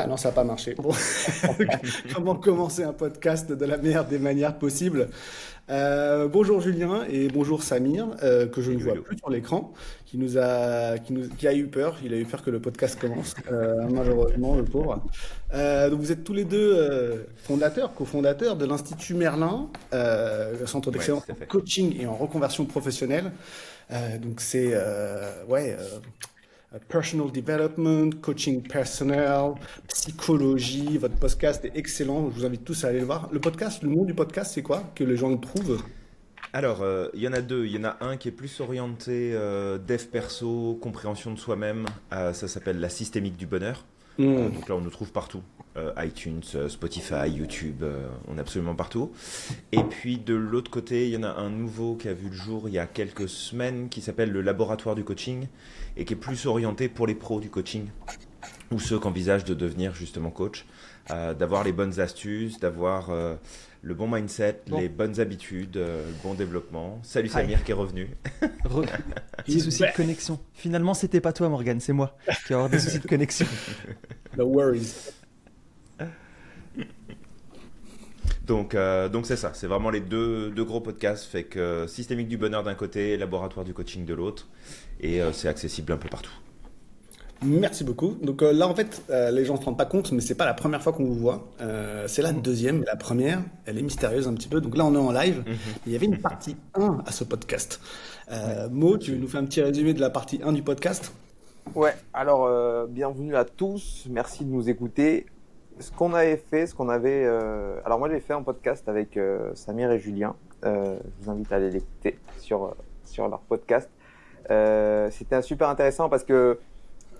Ah non, ça n'a pas marché. Bon. Comment commencer un podcast de la meilleure des manières possibles? Bonjour Julien et bonjour Samir, que je ne Hello, vois hello. plus sur l'écran, qui a eu peur. Il a eu peur que le podcast commence, malheureusement, le pauvre. Donc vous êtes tous les deux fondateurs, cofondateurs de l'Institut Merlin, le centre Ouais, d'excellence tout à en fait. coaching et en reconversion professionnelle. Donc c'est personal development, coaching personnel, psychologie. Votre podcast est excellent. Je vous invite tous à aller le voir. Le podcast, le nom du podcast, c'est quoi? Que les gens le trouvent? Alors, il y en a deux. Il y en a un qui est plus orienté dev perso, compréhension de soi-même. Ça s'appelle La systémique du bonheur. Hmm. Donc là, on nous trouve partout. iTunes, Spotify, YouTube, on est absolument partout. Et puis de l'autre côté, il y en a un nouveau qui a vu le jour il y a quelques semaines qui s'appelle Le Laboratoire du coaching et qui est plus orienté pour les pros du coaching ou ceux qui envisagent de devenir justement coach, d'avoir les bonnes astuces, d'avoir le bon mindset, Bon, les bonnes habitudes, le bon développement. Salut Hi. Samir qui est revenu. petit He's souci de back. connexion. Finalement, c'était pas toi, Morgane, c'est moi qui vais avoir des soucis de connexion. No worries. Donc c'est ça, c'est vraiment les deux gros podcasts, fait que systémique du bonheur d'un côté, laboratoire du coaching de l'autre, et c'est accessible un peu partout. Merci beaucoup. Donc là, en fait, les gens ne se rendent pas compte, mais c'est pas la première fois qu'on vous voit. C'est la deuxième. La première, elle est mystérieuse un petit peu. Donc là, on est en live. Il y avait une partie 1 à ce podcast. Ouais, Mo, tu nous Absolument. fais un petit résumé de la partie 1 du podcast? Ouais, alors bienvenue à tous, merci de nous écouter. Ce qu'on avait fait, ce qu'on avait... Alors moi j'ai fait un podcast avec Samir et Julien. Je vous invite à aller l'écouter sur leur podcast. C'était super intéressant parce que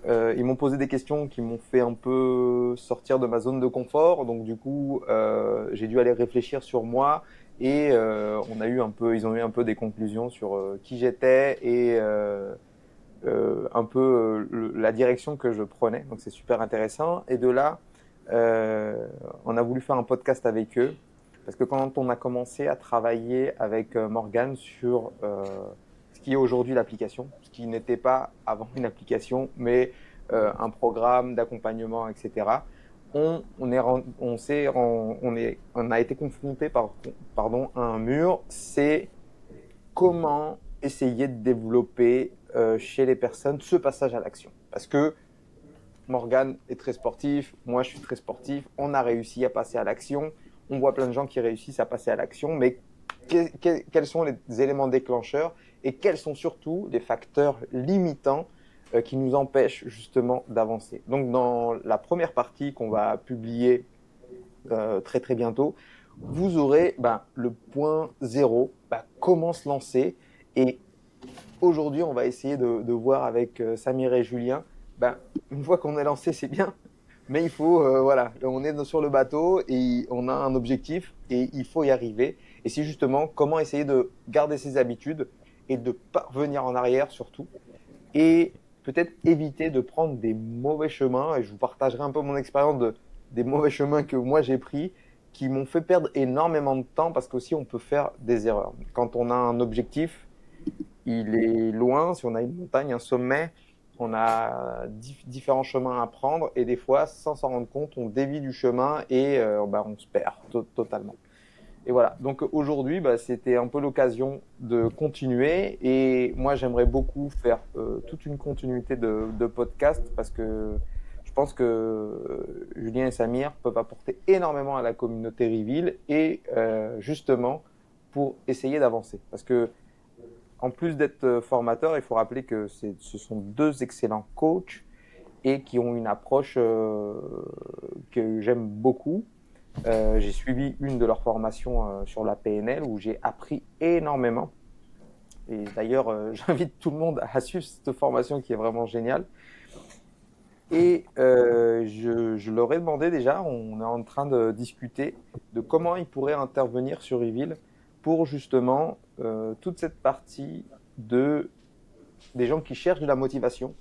ils m'ont posé des questions qui m'ont fait un peu sortir de ma zone de confort. Donc du coup, j'ai dû aller réfléchir sur moi et ils ont eu un peu des conclusions sur qui j'étais et un peu la direction que je prenais. Donc c'est super intéressant. Et de là, on a voulu faire un podcast avec eux parce que quand on a commencé à travailler avec Morgane sur ce qui est aujourd'hui l'application, ce qui n'était pas avant une application, mais un programme d'accompagnement, etc. On a été confronté à un mur. C'est comment essayer de développer chez les personnes ce passage à l'action. Parce que Morgane est très sportif, moi je suis très sportif, on a réussi à passer à l'action, on voit plein de gens qui réussissent à passer à l'action, mais quels sont les éléments déclencheurs et quels sont surtout les facteurs limitants qui nous empêchent justement d'avancer. Donc dans la première partie qu'on va publier très très bientôt, vous aurez le point zéro, comment se lancer. Et aujourd'hui, on va essayer de voir avec Samir et Julien, une fois qu'on est lancé, c'est bien, mais il faut, voilà, on est sur le bateau et on a un objectif et il faut y arriver. Et c'est justement comment essayer de garder ses habitudes et de pas revenir en arrière surtout. Et peut-être éviter de prendre des mauvais chemins. Et je vous partagerai un peu mon expérience des mauvais chemins que moi j'ai pris qui m'ont fait perdre énormément de temps parce qu'aussi on peut faire des erreurs. Quand on a un objectif, il est loin. Si on a une montagne, un sommet, on a différents chemins à prendre et des fois, sans s'en rendre compte, on dévie du chemin et on se perd totalement. Et voilà, donc aujourd'hui, c'était un peu l'occasion de continuer et moi, j'aimerais beaucoup faire toute une continuité de podcast parce que je pense que Julien et Samir peuvent apporter énormément à la communauté Reveal et justement pour essayer d'avancer. Parce que en plus d'être formateur, il faut rappeler que ce sont deux excellents coachs et qui ont une approche que j'aime beaucoup. J'ai suivi une de leurs formations sur la PNL où j'ai appris énormément. Et d'ailleurs, j'invite tout le monde à suivre cette formation qui est vraiment géniale. Et je leur ai demandé déjà, on est en train de discuter de comment ils pourraient intervenir sur Reveal pour justement toute cette partie des gens qui cherchent de la motivation.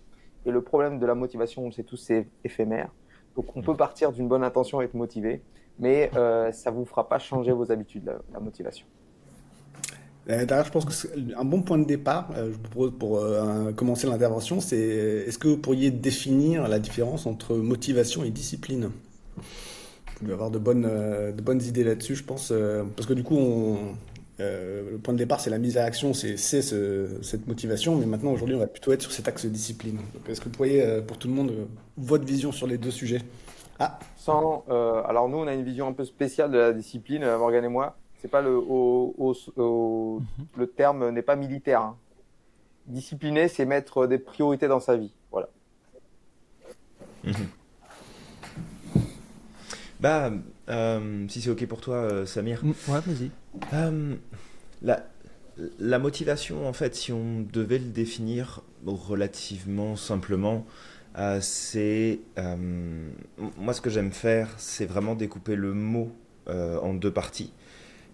Et le problème de la motivation, on le sait tous, c'est éphémère. Donc on peut partir d'une bonne intention et être motivé, mais ça ne vous fera pas changer vos habitudes, la motivation. D'ailleurs, je pense que c'est un bon point de départ, je vous propose pour commencer l'intervention, c'est est-ce que vous pourriez définir la différence entre motivation et discipline? Vous devez avoir de bonnes idées là-dessus, je pense, parce que du coup, le point de départ, c'est la mise à l'action, cette motivation, mais maintenant, aujourd'hui, on va plutôt être sur cet axe de discipline. Donc, est-ce que vous pourriez, pour tout le monde, votre vision sur les deux sujets? Ah, Alors nous, on a une vision un peu spéciale de la discipline, Morgane et moi. C'est pas le terme n'est pas militaire, hein. Discipliner, c'est mettre des priorités dans sa vie. Voilà. Mhm. Bah, si c'est OK pour toi, Samir, Ouais, vas-y. euh, la, la motivation, en fait, si on devait le définir relativement simplement, moi, ce que j'aime faire, c'est vraiment découper le mot en deux parties.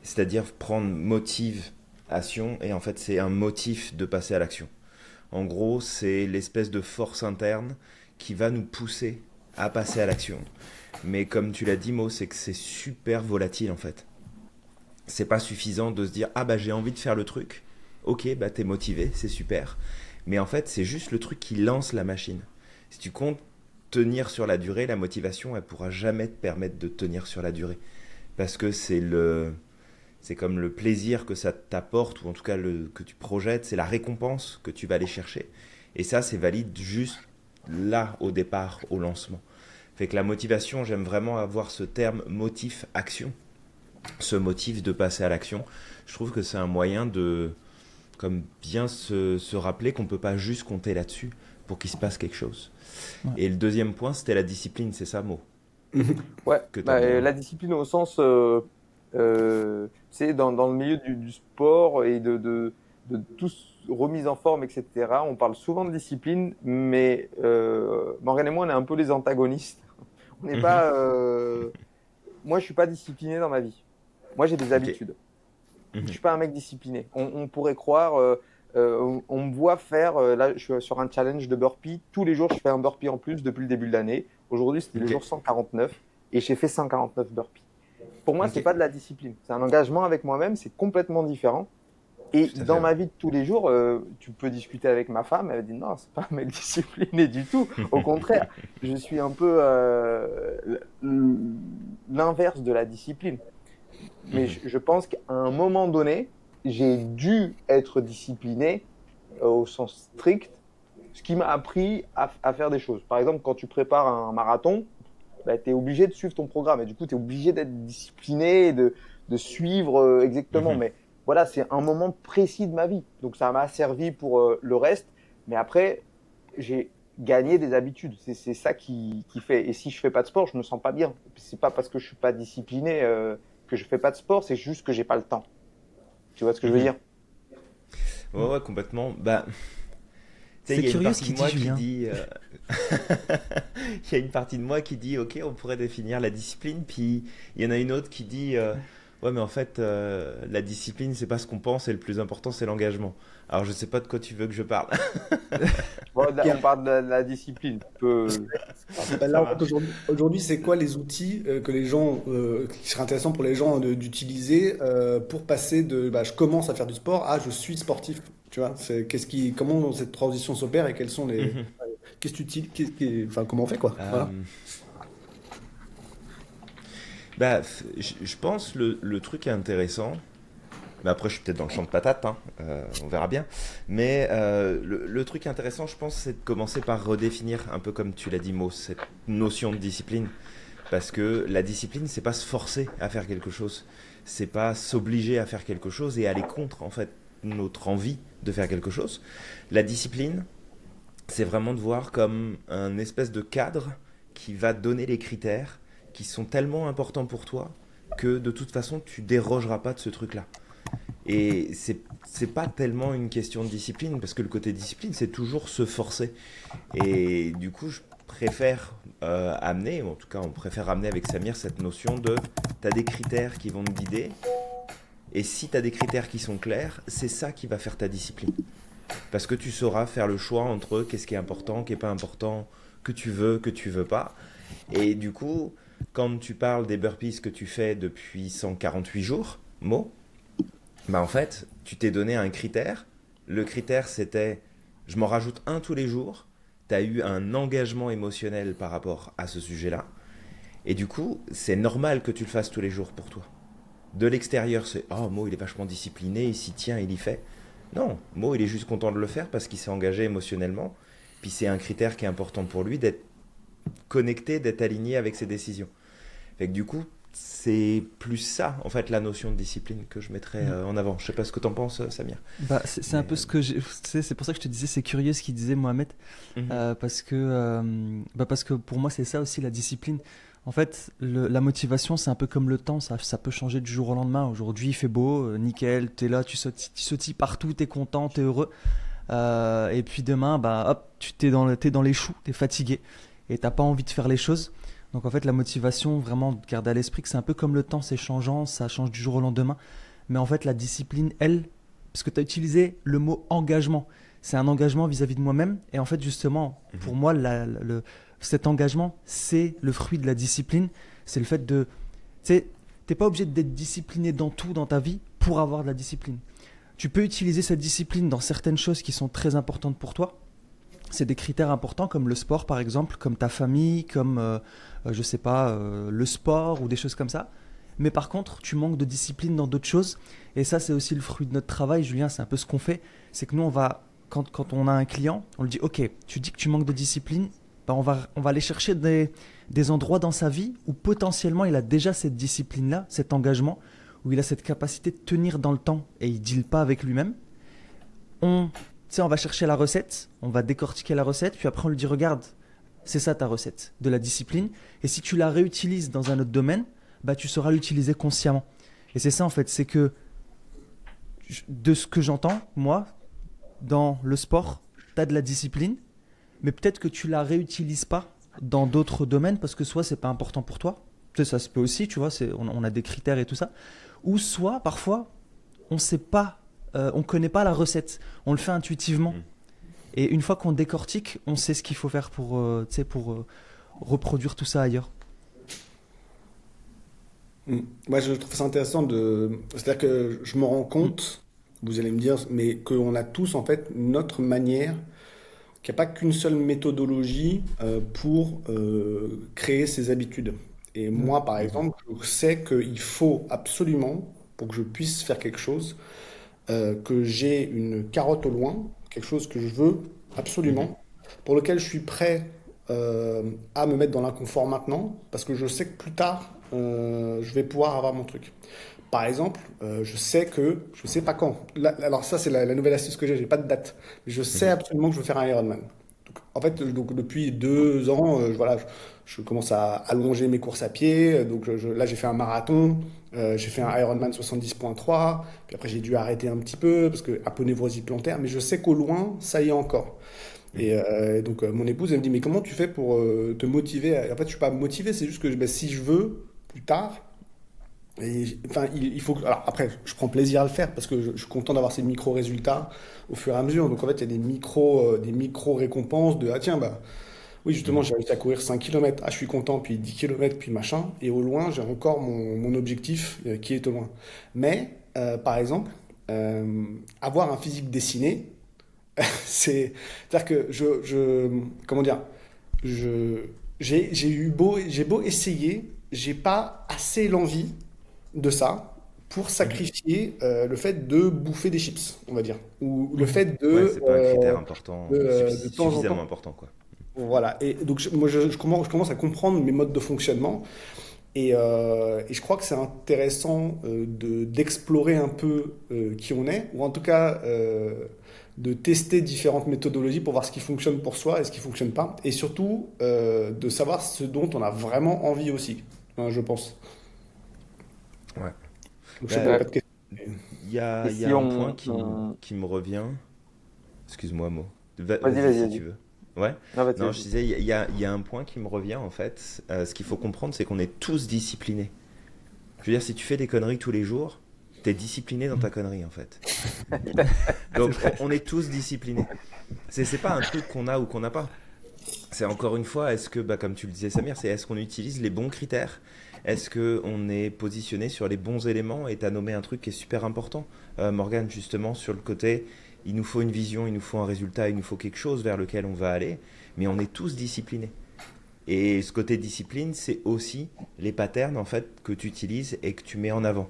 C'est-à-dire prendre motive, action, et en fait, c'est un motif de passer à l'action. En gros, c'est l'espèce de force interne qui va nous pousser à passer à l'action. Mais comme tu l'as dit, Mo, c'est que c'est super volatile en fait. C'est pas suffisant de se dire ah bah j'ai envie de faire le truc. Ok, bah t'es motivé, c'est super. Mais en fait, c'est juste le truc qui lance la machine. Si tu comptes tenir sur la durée, la motivation, elle pourra jamais te permettre de tenir sur la durée. Parce que c'est comme le plaisir que ça t'apporte, ou en tout cas que tu projettes, c'est la récompense que tu vas aller chercher. Et ça, c'est valide juste là, au départ, au lancement. Fait que la motivation, j'aime vraiment avoir ce terme motif-action, ce motif de passer à l'action. Je trouve que c'est un moyen de comme bien se rappeler qu'on ne peut pas juste compter là-dessus pour qu'il se passe quelque chose. Ouais. Et le deuxième point, c'était la discipline, c'est ça, Mo, Ouais, que tu as bien. la discipline au sens, c'est dans le milieu du sport et de tous remise en forme, etc. On parle souvent de discipline, mais Morgane et moi, on est un peu les antagonistes. On n'est Mhm. pas, moi, je suis pas discipliné dans ma vie. Moi, j'ai des Ok. habitudes. Je Mhm. suis pas un mec discipliné. On pourrait croire, on me voit faire, là, je suis sur un challenge de burpee. Tous les jours, je fais un burpee en plus depuis le début de l'année. Aujourd'hui, c'était le Ok. jour 149 et j'ai fait 149 burpees. Pour moi, Ok. c'est pas de la discipline. C'est un engagement avec moi-même. C'est complètement différent. Et Tout à fait. dans Ouais. ma vie de tous les jours, tu peux discuter avec ma femme. Elle dit non, c'est pas un mec discipliné du tout. Au contraire, je suis un peu l'inverse de la discipline. Mais Mhm. je pense qu'à un moment donné, j'ai dû être discipliné au sens strict, ce qui m'a appris à faire des choses. Par exemple, quand tu prépares un marathon, bah, tu es obligé de suivre ton programme et du coup, tu es obligé d'être discipliné, de suivre exactement. Mhm. Mais voilà, c'est un moment précis de ma vie. Donc, ça m'a servi pour le reste. Mais après, j'ai gagné des habitudes. C'est ça qui fait. Et si je fais pas de sport, je me sens pas bien. C'est pas parce que je suis pas discipliné que je fais pas de sport, c'est juste que j'ai pas le temps. Tu vois ce que je veux Mhm. dire? Ouais, ouais, complètement. Bah, tu sais, C'est il y a une curieux ce partie de qu'il dit, moi qui Julien. dit, il y a une partie de moi qui dit, ok, on pourrait définir la discipline, puis il y en a une autre qui dit, ouais, mais en fait, la discipline, c'est pas ce qu'on pense, et le plus important, c'est l'engagement. Alors, je sais pas de quoi tu veux que je parle. Bon, on bien. parle de la discipline. Ben Ça là, en fait, marche. aujourd'hui, c'est quoi les outils que les gens, qui seraient intéressants pour les gens d'utiliser pour passer de bah, je commence à faire du sport à je suis sportif. Tu vois, comment cette transition s'opère et quels sont les, Mhm. qu'est-ce que tu utilises, enfin, comment on fait quoi. Voilà. Euh, Bah, je pense le truc est intéressant. Mais après, je suis peut-être dans le champ de patates, hein, on verra bien. Mais le truc intéressant, je pense, c'est de commencer par redéfinir, un peu comme tu l'as dit, Mo, cette notion de discipline. Parce que la discipline, c'est pas se forcer à faire quelque chose. C'est pas s'obliger à faire quelque chose et aller contre, en fait, notre envie de faire quelque chose. La discipline, c'est vraiment de voir comme un espèce de cadre qui va donner les critères qui sont tellement importants pour toi que de toute façon, tu dérogeras pas de ce truc-là. Et c'est pas tellement une question de discipline, parce que le côté discipline, c'est toujours se forcer. Et du coup, je préfère amener, ou en tout cas, on préfère amener avec Samir cette notion de t'as des critères qui vont te guider, et si t'as des critères qui sont clairs, c'est ça qui va faire ta discipline. Parce que tu sauras faire le choix entre qu'est-ce qui est important, qui est pas important, que tu veux pas. Et du coup, quand tu parles des burpees que tu fais depuis 148 jours, Mo, Bah en fait, tu t'es donné un critère. Le critère, c'était je m'en rajoute un tous les jours. Tu as eu un engagement émotionnel par rapport à ce sujet-là. Et du coup, c'est normal que tu le fasses tous les jours pour toi. De l'extérieur, c'est oh, Mo, il est vachement discipliné, il s'y tient, il y fait. Non, Mo, il est juste content de le faire parce qu'il s'est engagé émotionnellement. Puis c'est un critère qui est important pour lui d'être connecté, d'être aligné avec ses décisions. Fait que du coup, c'est plus ça, en fait, la notion de discipline que je mettrais en avant. Je sais pas ce que t'en penses, Samir. Bah, c'est un peu ce que j'ai. Tu sais, c'est pour ça que je te disais, c'est curieux ce qu'il disait Mohamed, parce que pour moi, c'est ça aussi la discipline. En fait, la motivation, c'est un peu comme le temps, ça peut changer du jour au lendemain. Aujourd'hui, il fait beau, nickel, t'es là, tu sautilles partout, t'es content, t'es heureux. Et puis demain, bah, hop, t'es dans les choux, t'es fatigué et t'as pas envie de faire les choses. Donc en fait, la motivation, vraiment, garder à l'esprit que c'est un peu comme le temps, c'est changeant, ça change du jour au lendemain. Mais en fait, la discipline, elle, parce que tu as utilisé le mot engagement, c'est un engagement vis-à-vis de moi-même. Et en fait, justement, pour moi, cet engagement, c'est le fruit de la discipline. C'est le fait de... Tu sais, t'es pas obligé d'être discipliné dans tout dans ta vie pour avoir de la discipline. Tu peux utiliser cette discipline dans certaines choses qui sont très importantes pour toi. C'est des critères importants comme le sport par exemple, comme ta famille, comme je sais pas, le sport ou des choses comme ça. Mais par contre, tu manques de discipline dans d'autres choses. Et ça, c'est aussi le fruit de notre travail, Julien. C'est un peu ce qu'on fait. C'est que nous, quand on a un client, on lui dit ok, tu dis que tu manques de discipline. Ben, on va aller chercher des endroits dans sa vie où potentiellement il a déjà cette discipline-là, cet engagement, où il a cette capacité de tenir dans le temps et il ne deal pas avec lui-même. On va chercher la recette, on va décortiquer la recette, puis après on lui dit regarde, c'est ça ta recette, de la discipline. Et si tu la réutilises dans un autre domaine, bah, tu sauras l'utiliser consciemment. Et c'est ça en fait, c'est que de ce que j'entends, moi, dans le sport, tu as de la discipline, mais peut-être que tu la réutilises pas dans d'autres domaines parce que soit c'est pas important pour toi, tu sais, ça se peut aussi, tu vois, on a des critères et tout ça, ou soit parfois on sait pas, on connaît pas la recette, on le fait intuitivement. Et une fois qu'on décortique, on sait ce qu'il faut faire pour reproduire tout ça ailleurs. Moi, je trouve ça intéressant c'est-à-dire que je me rends compte, vous allez me dire, mais qu'on a tous en fait notre manière, qu'il n'y a pas qu'une seule méthodologie pour créer ces habitudes. Et moi, par exemple, je sais qu'il faut absolument, pour que je puisse faire quelque chose, que j'ai une carotte au loin, quelque chose que je veux absolument, pour lequel je suis prêt à me mettre dans l'inconfort maintenant, parce que je sais que plus tard, je vais pouvoir avoir mon truc. Par exemple, je sais pas quand. Alors ça, c'est la nouvelle astuce que j'ai pas de date. Mais je sais absolument que je veux faire un Ironman. Donc, en fait, depuis 2 ans, je commence à allonger mes courses à pied. Donc là, j'ai fait un marathon, j'ai fait un Ironman 70.3. Puis après, j'ai dû arrêter un petit peu parce que aponévrose plantaire. Mais je sais qu'au loin, ça y est encore. Et donc mon épouse, elle me dit, mais comment tu fais pour te motiver? En fait, je suis pas motivé, c'est juste que si je veux, plus tard, enfin, il faut alors après, je prends plaisir à le faire parce que je suis content d'avoir ces micro-résultats au fur et à mesure. Donc en fait, il y a des micro-récompenses de, ah tiens, bah oui, justement, j'ai réussi à courir 5 km. Ah, je suis content, puis 10 km, puis machin. Et au loin, j'ai encore mon objectif qui est au loin. Mais, par exemple, avoir un physique dessiné, c'est-à-dire que comment dire, j'ai beau essayer, j'ai pas assez l'envie de ça pour sacrifier le fait de bouffer des chips, on va dire, ou le fait Ouais, c'est pas un critère important, de temps en suffisamment temps. important, quoi. Voilà. Et donc moi, je commence à comprendre mes modes de fonctionnement. Et je crois que c'est intéressant d'explorer un peu qui on est, ou en tout cas de tester différentes méthodologies pour voir ce qui fonctionne pour soi et ce qui fonctionne pas, et surtout de savoir ce dont on a vraiment envie aussi, hein, je pense. Ouais. Donc, je sais Bah, pas de questions. il y Et si a un point on... qui me revient. Excuse-moi, Mo. Vas-y, Vas-y vas-y, si vas-y. tu veux. Ouais. Non, vas-y, Non, je vas-y. disais, il y a un point qui me revient en fait. Ce qu'il faut comprendre, c'est qu'on est tous disciplinés. Je veux dire, si tu fais des conneries tous les jours, t'es discipliné dans ta connerie en fait. Donc on est tous disciplinés. C'est pas un truc qu'on a ou qu'on n'a pas. C'est encore une fois, est-ce que, bah, comme tu le disais Samir, c'est est-ce qu'on utilise les bons critères? Est-ce qu'on est positionné sur les bons éléments? Et tu as nommé un truc qui est super important, Morgane, justement, sur le côté, il nous faut une vision, il nous faut un résultat, il nous faut quelque chose vers lequel on va aller, mais on est tous disciplinés. Et ce côté discipline, c'est aussi les patterns en fait que tu utilises et que tu mets en avant.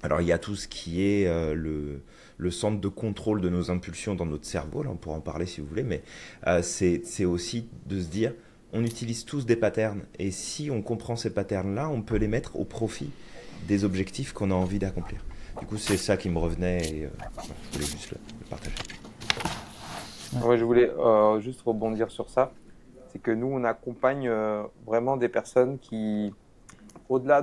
Alors il y a tout ce qui est le centre de contrôle de nos impulsions dans notre cerveau, là on pourra en parler si vous voulez, mais c'est aussi de se dire, on utilise tous des patterns, et si on comprend ces patterns-là, on peut les mettre au profit des objectifs qu'on a envie d'accomplir. Du coup c'est ça qui me revenait, et voilà, je voulais juste le partager. Ouais, je voulais juste rebondir sur ça. C'est que nous, on accompagne vraiment des personnes qui, au-delà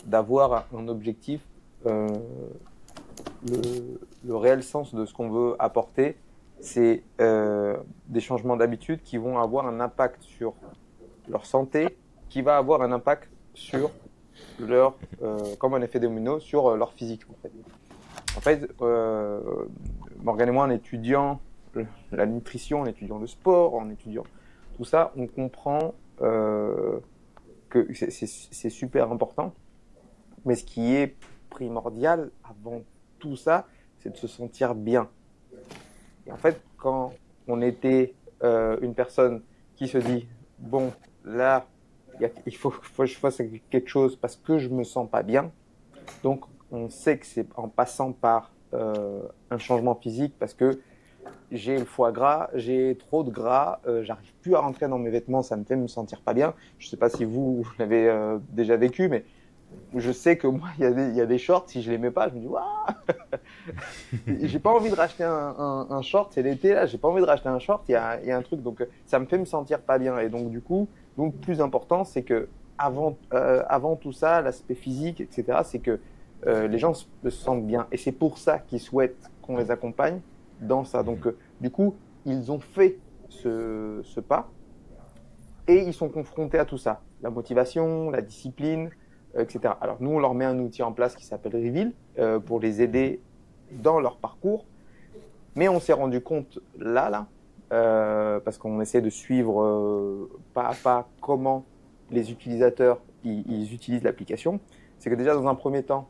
d'avoir un objectif, euh, le réel sens de ce qu'on veut apporter, c'est des changements d'habitude qui vont avoir un impact sur leur santé, qui va avoir un impact sur leur, comme un effet domino, sur leur physique. En fait, Morgane et moi, en étudiant la nutrition, en étudiant le sport, en étudiant tout ça, on comprend que c'est super important. Mais ce qui est primordial avant tout ça, c'est de se sentir bien. Et en fait, quand on était une personne qui se dit, bon, là, il faut que je fasse quelque chose parce que je me sens pas bien. Donc, on sait que c'est en passant par un changement physique parce que j'ai le foie gras, j'ai trop de gras, j'arrive plus à rentrer dans mes vêtements, ça me fait me sentir pas bien. Je sais pas si vous l'avez déjà vécu, mais je sais que moi, il y a des shorts, si je les mets pas, je me dis, waouh, j'ai pas envie de racheter un short, c'est l'été là, j'ai pas envie de racheter un short, il y a un truc, donc ça me fait me sentir pas bien. Et donc, du coup, plus important, c'est que avant tout ça, l'aspect physique, etc., c'est que les gens se sentent bien. Et c'est pour ça qu'ils souhaitent qu'on les accompagne dans ça. Donc, du coup, ils ont fait ce pas et ils sont confrontés à tout ça. La motivation, la discipline, etc. Alors, nous, on leur met un outil en place qui s'appelle Reveal pour les aider dans leur parcours. Mais on s'est rendu compte là, parce qu'on essaie de suivre pas à pas comment les utilisateurs ils utilisent l'application. C'est que déjà, dans un premier temps,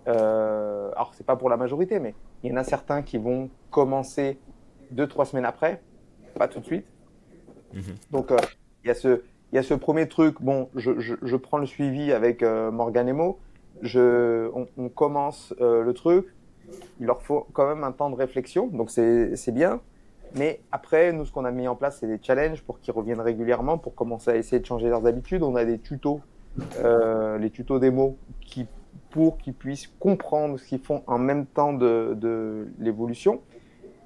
alors c'est pas pour la majorité, mais il y en a certains qui vont commencer 2-3 semaines après, pas tout de suite. Donc il y a ce premier truc. Bon, je prends le suivi avec Morgane et Mo. On commence le truc. Il leur faut quand même un temps de réflexion, donc c'est bien. Mais après, nous, ce qu'on a mis en place, c'est des challenges pour qu'ils reviennent régulièrement, pour commencer à essayer de changer leurs habitudes. On a des tutos, les tutos démo, pour qu'ils puissent comprendre ce qu'ils font en même temps de l'évolution.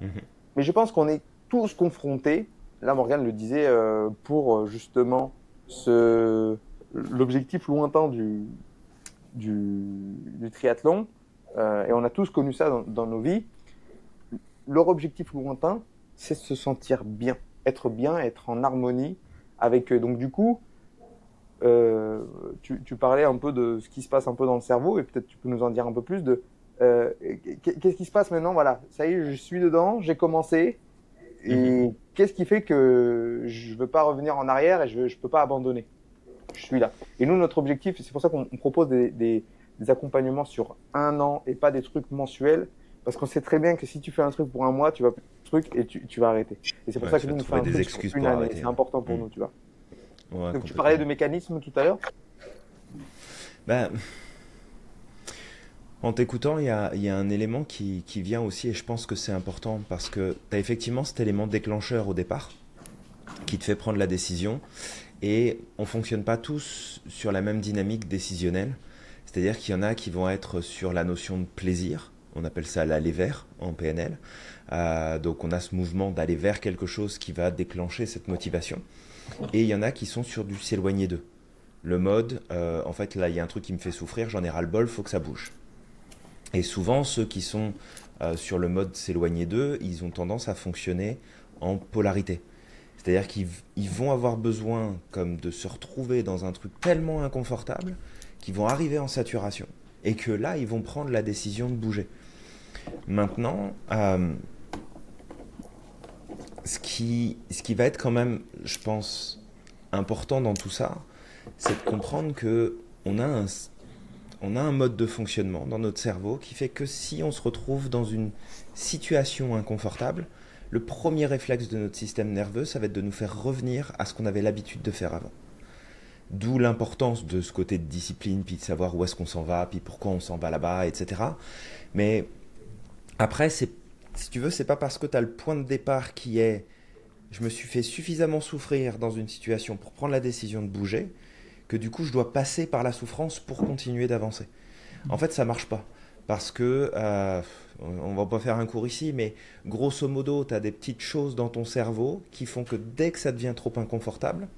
Mais je pense qu'on est tous confrontés, là Morgane le disait, pour justement l'objectif lointain du triathlon, et on a tous connu ça dans nos vies. Leur objectif lointain, c'est se sentir bien, être en harmonie avec eux. Donc du coup, tu parlais un peu de ce qui se passe un peu dans le cerveau, et peut-être tu peux nous en dire un peu plus de qu'est-ce qui se passe maintenant. Voilà, ça y est, je suis dedans, j'ai commencé, et qu'est-ce qui fait que je veux pas revenir en arrière et je peux pas abandonner. Je suis là. Et nous, notre objectif, c'est pour ça qu'on propose des accompagnements sur 1 an et pas des trucs mensuels, parce qu'on sait très bien que si tu fais un truc pour 1 mois, tu vas truc et tu vas arrêter. Et c'est pour ça que nous, on fait un truc sur 1 année. C'est important pour nous, tu vois. Ouais, donc tu parlais de mécanisme tout à l'heure. Ben, en t'écoutant, il y a un élément qui vient aussi, et je pense que c'est important, parce que tu as effectivement cet élément déclencheur au départ, qui te fait prendre la décision, et on ne fonctionne pas tous sur la même dynamique décisionnelle. C'est-à-dire qu'il y en a qui vont être sur la notion de plaisir, on appelle ça l'aller vers en PNL. Donc on a ce mouvement d'aller vers quelque chose qui va déclencher cette motivation. Et il y en a qui sont sur du s'éloigner d'eux. Le mode, en fait là il y a un truc qui me fait souffrir, j'en ai ras-le-bol, faut que ça bouge. Et souvent ceux qui sont sur le mode s'éloigner d'eux, ils ont tendance à fonctionner en polarité. C'est-à-dire qu'ils vont avoir besoin comme de se retrouver dans un truc tellement inconfortable qu'ils vont arriver en saturation. Et que là, ils vont prendre la décision de bouger. Maintenant, ce qui va être quand même, je pense, important dans tout ça, c'est de comprendre que on a un mode de fonctionnement dans notre cerveau qui fait que si on se retrouve dans une situation inconfortable, le premier réflexe de notre système nerveux, ça va être de nous faire revenir à ce qu'on avait l'habitude de faire avant. D'où l'importance de ce côté de discipline, puis de savoir où est-ce qu'on s'en va, puis pourquoi on s'en va là-bas, etc. Mais après, si tu veux, c'est pas parce que tu as le point de départ qui est je me suis fait suffisamment souffrir dans une situation pour prendre la décision de bouger que du coup je dois passer par la souffrance pour continuer d'avancer. En fait, ça marche pas. Parce que, on va pas faire un cours ici, mais grosso modo, tu as des petites choses dans ton cerveau qui font que dès que ça devient trop inconfortable,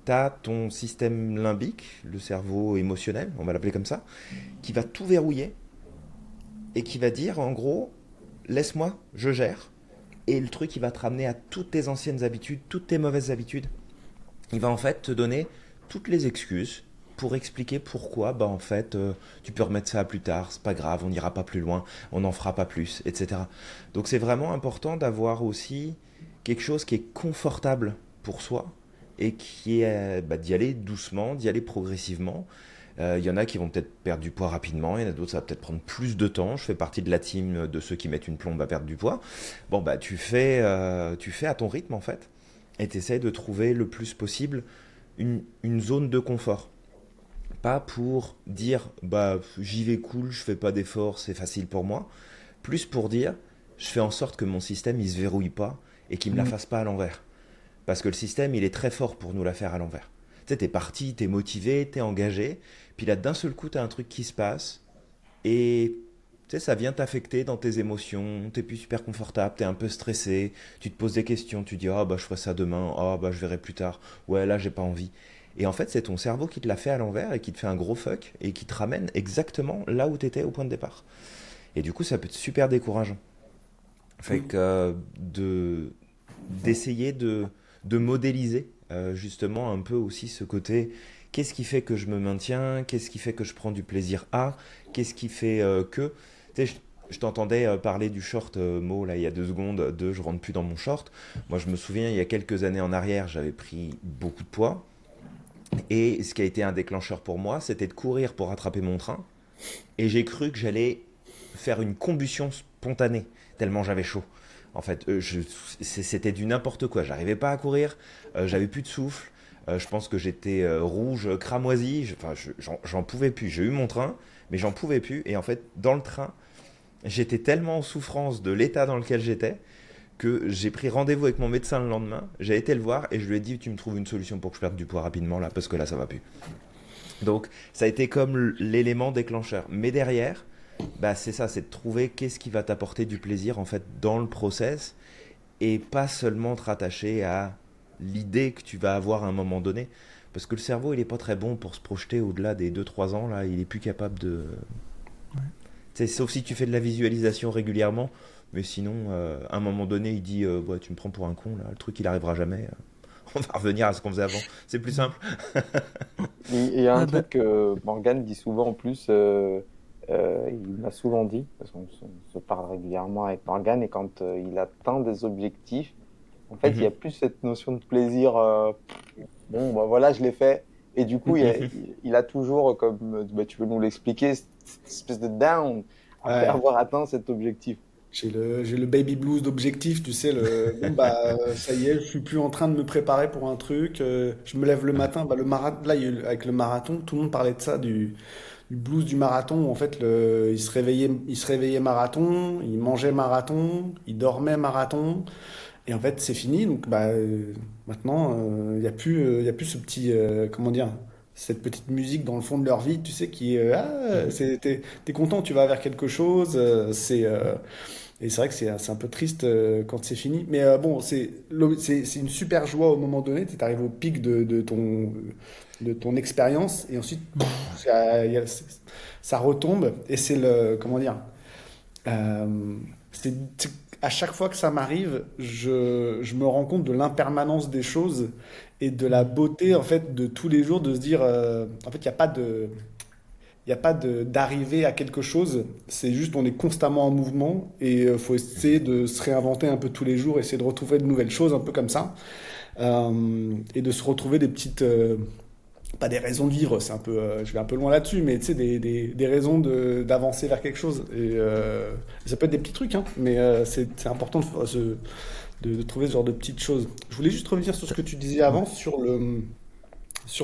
tu as ton système limbique, le cerveau émotionnel, on va l'appeler comme ça, qui va tout verrouiller et qui va dire en gros, laisse-moi, je gère. Et le truc, il va te ramener à toutes tes anciennes habitudes, toutes tes mauvaises habitudes. Il va en fait te donner toutes les excuses pour expliquer pourquoi, en fait, tu peux remettre ça à plus tard, c'est pas grave, on n'ira pas plus loin, on n'en fera pas plus, etc. Donc c'est vraiment important d'avoir aussi quelque chose qui est confortable pour soi et qui est d'y aller doucement, d'y aller progressivement. Il y en a qui vont peut-être perdre du poids rapidement, il y en a d'autres ça va peut-être prendre plus de temps. Je fais partie de la team de ceux qui mettent une plombe à perdre du poids. Tu fais à ton rythme en fait, et tu essaies de trouver le plus possible une zone de confort. Pas pour dire j'y vais cool, je fais pas d'efforts, c'est facile pour moi. Plus pour dire je fais en sorte que mon système il se verrouille pas et qu'il me la fasse pas à l'envers. Parce que le système il est très fort pour nous la faire à l'envers. Tu sais, t'es parti, t'es motivé, t'es engagé, puis là d'un seul coup t'as un truc qui se passe et tu sais, ça vient t'affecter dans tes émotions, t'es plus super confortable, t'es un peu stressé, tu te poses des questions, tu dis je ferai ça demain, je verrai plus tard, ouais là j'ai pas envie. Et en fait c'est ton cerveau qui te l'a fait à l'envers et qui te fait un gros fuck et qui te ramène exactement là où t'étais au point de départ. Et du coup ça peut être super décourageant. Fait que d'essayer de modéliser justement un peu aussi ce côté qu'est-ce qui fait que je me maintiens, qu'est-ce qui fait que je prends du plaisir à, qu'est-ce qui fait que tu sais, je t'entendais parler du short mot là il y a 2 secondes de je rentre plus dans mon short. Moi je me souviens il y a quelques années en arrière j'avais pris beaucoup de poids et ce qui a été un déclencheur pour moi c'était de courir pour rattraper mon train et j'ai cru que j'allais faire une combustion spontanée tellement j'avais chaud. En fait, c'était du n'importe quoi. J'arrivais pas à courir, j'avais plus de souffle. Je pense que j'étais rouge, cramoisi. J'en pouvais plus. J'ai eu mon train, mais j'en pouvais plus. Et en fait, dans le train, j'étais tellement en souffrance de l'état dans lequel j'étais que j'ai pris rendez-vous avec mon médecin le lendemain. J'ai été le voir et je lui ai dit tu me trouves une solution pour que je perde du poids rapidement là, parce que là ça va plus. Donc ça a été comme l'élément déclencheur. Mais derrière, c'est ça, c'est de trouver qu'est-ce qui va t'apporter du plaisir en fait dans le process et pas seulement te rattacher à l'idée que tu vas avoir à un moment donné. Parce que le cerveau, il est pas très bon pour se projeter au-delà des 2-3 ans, là, il est plus capable de... Sauf si tu fais de la visualisation régulièrement, mais sinon, à un moment donné, il dit tu me prends pour un con, là, le truc, il arrivera jamais. On va revenir à ce qu'on faisait avant. C'est plus simple. Il y a un truc que Morgane dit souvent en plus... il m'a souvent dit, parce qu'on se parle régulièrement avec Morgane, et quand il atteint des objectifs, en fait, il y a plus cette notion de plaisir. Voilà, je l'ai fait. Et du coup, il a toujours, comme tu peux nous l'expliquer, cette espèce de down après avoir atteint cet objectif. J'ai le baby blues d'objectif, tu sais, ça y est, je suis plus en train de me préparer pour un truc, je me lève le matin, là, avec le marathon, tout le monde parlait de ça, du blues du marathon, où en fait, il se réveillait marathon, il mangeait marathon, il dormait marathon, et en fait, c'est fini, donc maintenant, il y a plus ce petit, comment dire, cette petite musique dans le fond de leur vie, tu sais, qui est, t'es content, tu vas vers quelque chose, et c'est vrai que c'est un peu triste quand c'est fini. Mais c'est une super joie au moment donné. Tu arrives au pic de ton expérience et ensuite ça retombe. Et c'est le. Comment dire à chaque fois que ça m'arrive, je me rends compte de l'impermanence des choses et de la beauté en fait de tous les jours de se dire en fait il n'y a pas d'arriver à quelque chose, c'est juste on est constamment en mouvement et il faut essayer de se réinventer un peu tous les jours, essayer de retrouver de nouvelles choses un peu comme ça et de se retrouver pas des raisons de vivre, c'est un peu, je vais un peu loin là-dessus, mais tu sais, des raisons d'avancer vers quelque chose. Et ça peut être des petits trucs, hein, mais c'est important de trouver ce genre de petites choses. Je voulais juste revenir sur ce que tu disais avant,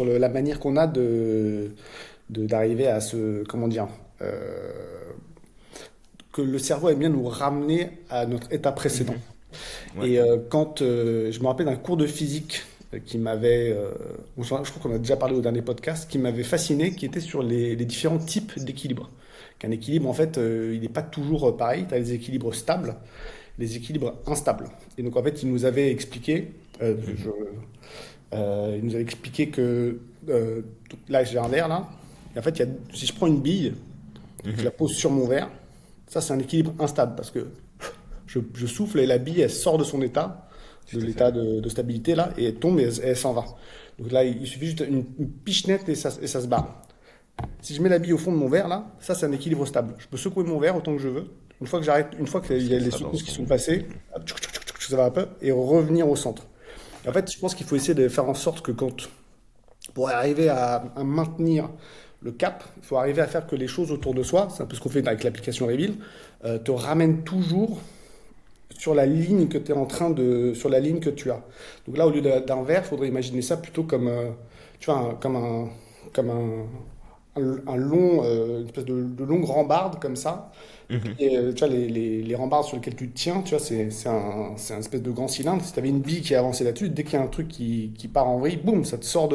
la manière qu'on a d'arriver à comment dire, que le cerveau aime bien nous ramener à notre état précédent. Ouais. Et quand je me rappelle d'un cours de physique qui m'avait, je crois qu'on a déjà parlé au dernier podcast, qui m'avait fasciné, qui était sur les différents types d'équilibre. Qu'un équilibre, en fait, il n'est pas toujours pareil. Tu as les équilibres stables, les équilibres instables. Et donc, en fait, il nous avait expliqué, il nous avait expliqué que là, j'ai un verre là. Et en fait, si je prends une bille, je la pose sur mon verre, ça, c'est un équilibre instable parce que je souffle et la bille, elle sort de son état, de l'état de stabilité là, et elle tombe et elle s'en va. Donc là, il suffit juste une pichenette et ça se barre. Si je mets la bille au fond de mon verre là, ça, c'est un équilibre stable. Je peux secouer mon verre autant que je veux. Une fois que j'arrête, une fois qu'il y a les secousses qui sont passées, ça va un peu, et revenir au centre. Et en fait, je pense qu'il faut essayer de faire en sorte que pour arriver à maintenir le cap, il faut arriver à faire que les choses autour de soi, c'est un peu ce qu'on fait avec l'application Reveal, te ramènent toujours sur la ligne que tu es sur la ligne que tu as. Donc là, au lieu d'un verre, il faudrait imaginer ça plutôt comme, tu vois, comme un long, une espèce de longue rambarde comme ça. Et tu vois, les rambardes sur lesquelles tu te tiens, tu vois, c'est un espèce de grand cylindre. Si tu avais une bille qui est avancée là-dessus, dès qu'il y a un truc qui part en vrille, boum, ça te sort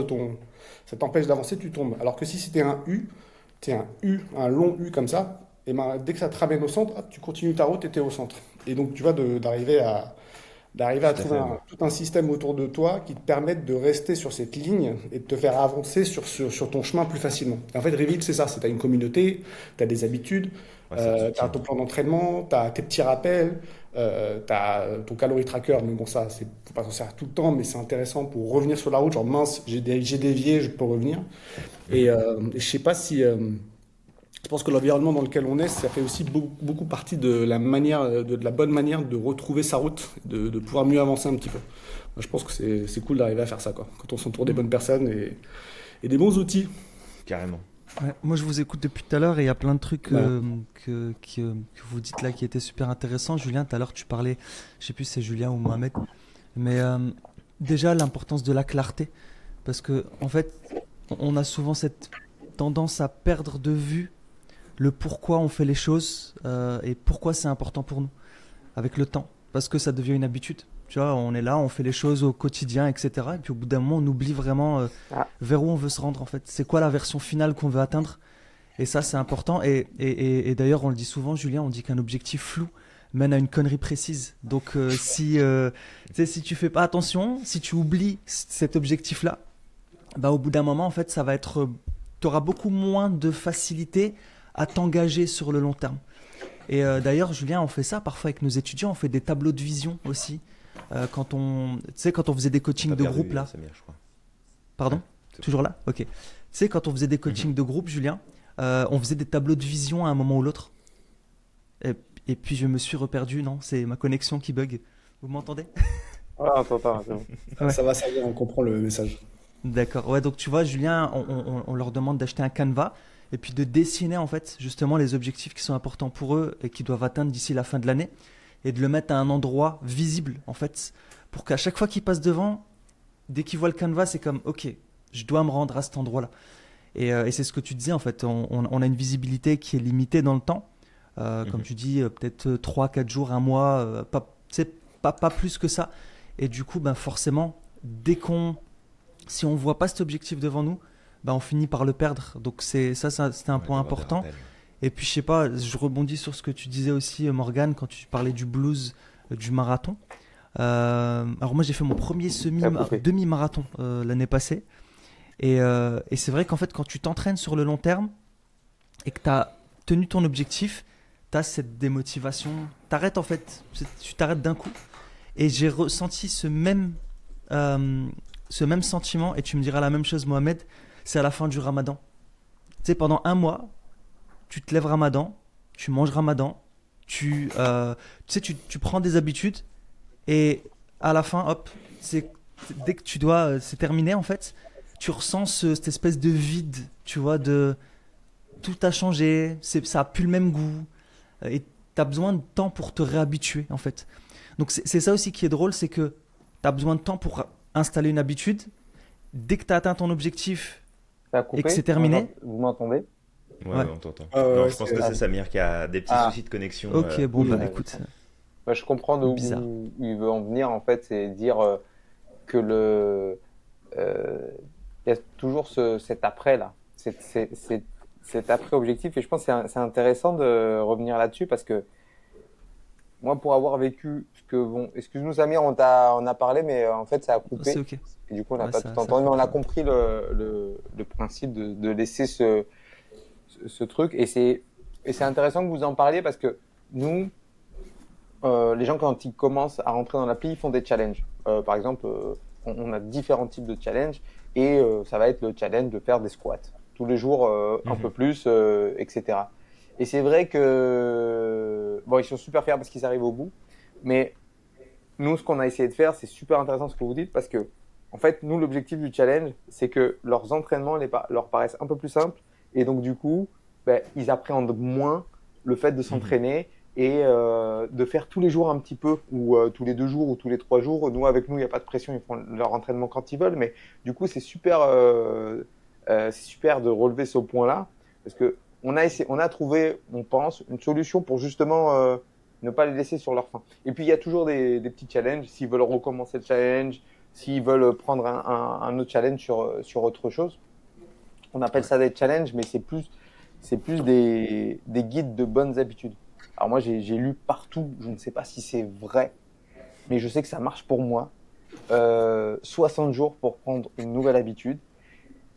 ça t'empêche d'avancer, tu tombes. Alors que si c'était un un long U comme ça, et ben, dès que ça te ramène au centre, hop, tu continues ta route et tu es au centre. Et donc, tu vois, d'arriver à trouver tout un système autour de toi qui te permette de rester sur cette ligne et de te faire avancer sur ton chemin plus facilement. Et en fait, Reveal, c'est ça. C'est tu as une communauté, tu as des habitudes, tu as ton plan d'entraînement, tu as tes petits rappels, tu as ton calorie tracker. Mais bon, ça, faut pas s'en servir tout le temps, mais c'est intéressant pour revenir sur la route. Genre, mince, j'ai dévié, je peux revenir. Et je sais pas si... je pense que l'environnement dans lequel on est, ça fait aussi beaucoup partie de la bonne manière de retrouver sa route, de pouvoir mieux avancer un petit peu. Moi, je pense que c'est cool d'arriver à faire ça, quoi. Quand on s'entoure des bonnes personnes et des bons outils. Carrément. Ouais, moi, je vous écoute depuis tout à l'heure et il y a plein de trucs Ouais. que vous dites là qui étaient super intéressants. Julien, tout à l'heure, tu parlais, je sais plus si c'est Julien ou Mohamed, mais déjà l'importance de la clarté. Parce que, en fait, on a souvent cette tendance à perdre de vue le pourquoi on fait les choses et pourquoi c'est important pour nous avec le temps. Parce que ça devient une habitude. Tu vois, on est là, on fait les choses au quotidien, etc. Et puis au bout d'un moment, on oublie vraiment vers où on veut se rendre en fait. C'est quoi la version finale qu'on veut atteindre? Et ça, c'est important. Et d'ailleurs, on le dit souvent, Julien, on dit qu'un objectif flou mène à une connerie précise. Donc si tu fais pas attention, si tu oublies cet objectif-là, bah, au bout d'un moment, en fait, ça va être... tu auras beaucoup moins de facilité à t'engager sur le long terme. Et d'ailleurs, Julien, on fait ça parfois avec nos étudiants, on fait des tableaux de vision aussi. Quand on faisait des coachings de groupe là. Samir, je crois. Pardon? Ouais, c'est Toujours là? Ok. Tu sais, quand on faisait des coachings de groupe, Julien, on faisait des tableaux de vision à un moment ou l'autre. Et puis je me suis reperdu, non? C'est ma connexion qui bug. Vous m'entendez? Ah, attends, c'est bon. Ouais. Ça va, on comprend le message. D'accord. Ouais, donc tu vois, Julien, on leur demande d'acheter un canevas et puis de dessiner en fait justement les objectifs qui sont importants pour eux et qu'ils doivent atteindre d'ici la fin de l'année et de le mettre à un endroit visible en fait pour qu'à chaque fois qu'ils passent devant, dès qu'ils voient le canevas, c'est comme ok, je dois me rendre à cet endroit-là. Et c'est ce que tu disais en fait, on a une visibilité qui est limitée dans le temps. Comme tu dis, peut-être 3-4 jours, un mois, pas plus que ça. Et du coup, ben forcément, si on ne voit pas cet objectif devant nous, ben on finit par le perdre. Donc c'était un point important. Et puis je sais pas, je rebondis sur ce que tu disais aussi, Morgane, quand tu parlais du blues du marathon. Alors moi j'ai fait mon premier demi-marathon l'année passée. Et c'est vrai qu'en fait quand tu t'entraînes sur le long terme et que tu as tenu ton objectif, tu as cette démotivation. T'arrêtes en fait, tu t'arrêtes d'un coup. Et j'ai ressenti ce même sentiment, et tu me diras la même chose Mohamed, c'est à la fin du Ramadan. Tu sais, pendant un mois, tu te lèves Ramadan, tu manges Ramadan, tu prends des habitudes, et à la fin, hop, dès que c'est terminé en fait, tu ressens cette espèce de vide, tu vois, de tout a changé, ça a plus le même goût, et tu as besoin de temps pour te réhabituer en fait. Donc c'est ça aussi qui est drôle, c'est que tu as besoin de temps pour installer une habitude. Dès que tu as atteint ton objectif Ça a et que coupé? c'est terminé, Vous m'entendez? Ouais, Ouais. ouais, on t'entend. Ah ouais, Non, ouais, je pense c'est- que c'est Samir qui a des petits Ah. soucis de connexion. ok, bon oui, bah ouais. écoute, Bah, je comprends d'où bizarre. où il veut en venir en fait, c'est dire que il y a toujours cet après là, cet après objectif et je pense que c'est intéressant de revenir là-dessus parce que moi pour avoir vécu ce que bon, excuse-nous Samir, on a parlé mais en fait ça a C'est coupé ok. et du coup on n'a Ouais, pas ça, tout ça entendu mais on coupe. a compris le principe de laisser ce truc et c'est intéressant que vous en parliez parce que nous les gens, quand ils commencent à rentrer dans l'appli, ils font des challenges. Par exemple, on a différents types de challenges et ça va être le challenge de faire des squats tous les jours, un peu plus, etc. Et c'est vrai que bon, ils sont super fiers parce qu'ils arrivent au bout, mais nous, ce qu'on a essayé de faire, c'est super intéressant ce que vous dites parce que, en fait, nous, l'objectif du challenge, c'est que leurs entraînements leur paraissent un peu plus simples et donc du coup, ben, ils appréhendent moins le fait de s'entraîner et de faire tous les jours un petit peu ou tous les 2 jours ou tous les 3 jours. Nous, avec nous, il n'y a pas de pression, ils font leur entraînement quand ils veulent, mais du coup, c'est super de relever ce point-là parce que on a trouvé, on pense, une solution pour justement ne pas les laisser sur leur faim. Et puis, il y a toujours des petits challenges. S'ils veulent recommencer le challenge, s'ils veulent prendre un autre challenge sur autre chose. On appelle ça des challenges, mais c'est plus des guides de bonnes habitudes. Alors moi, j'ai lu partout, je ne sais pas si c'est vrai, mais je sais que ça marche pour moi. 60 jours pour prendre une nouvelle habitude.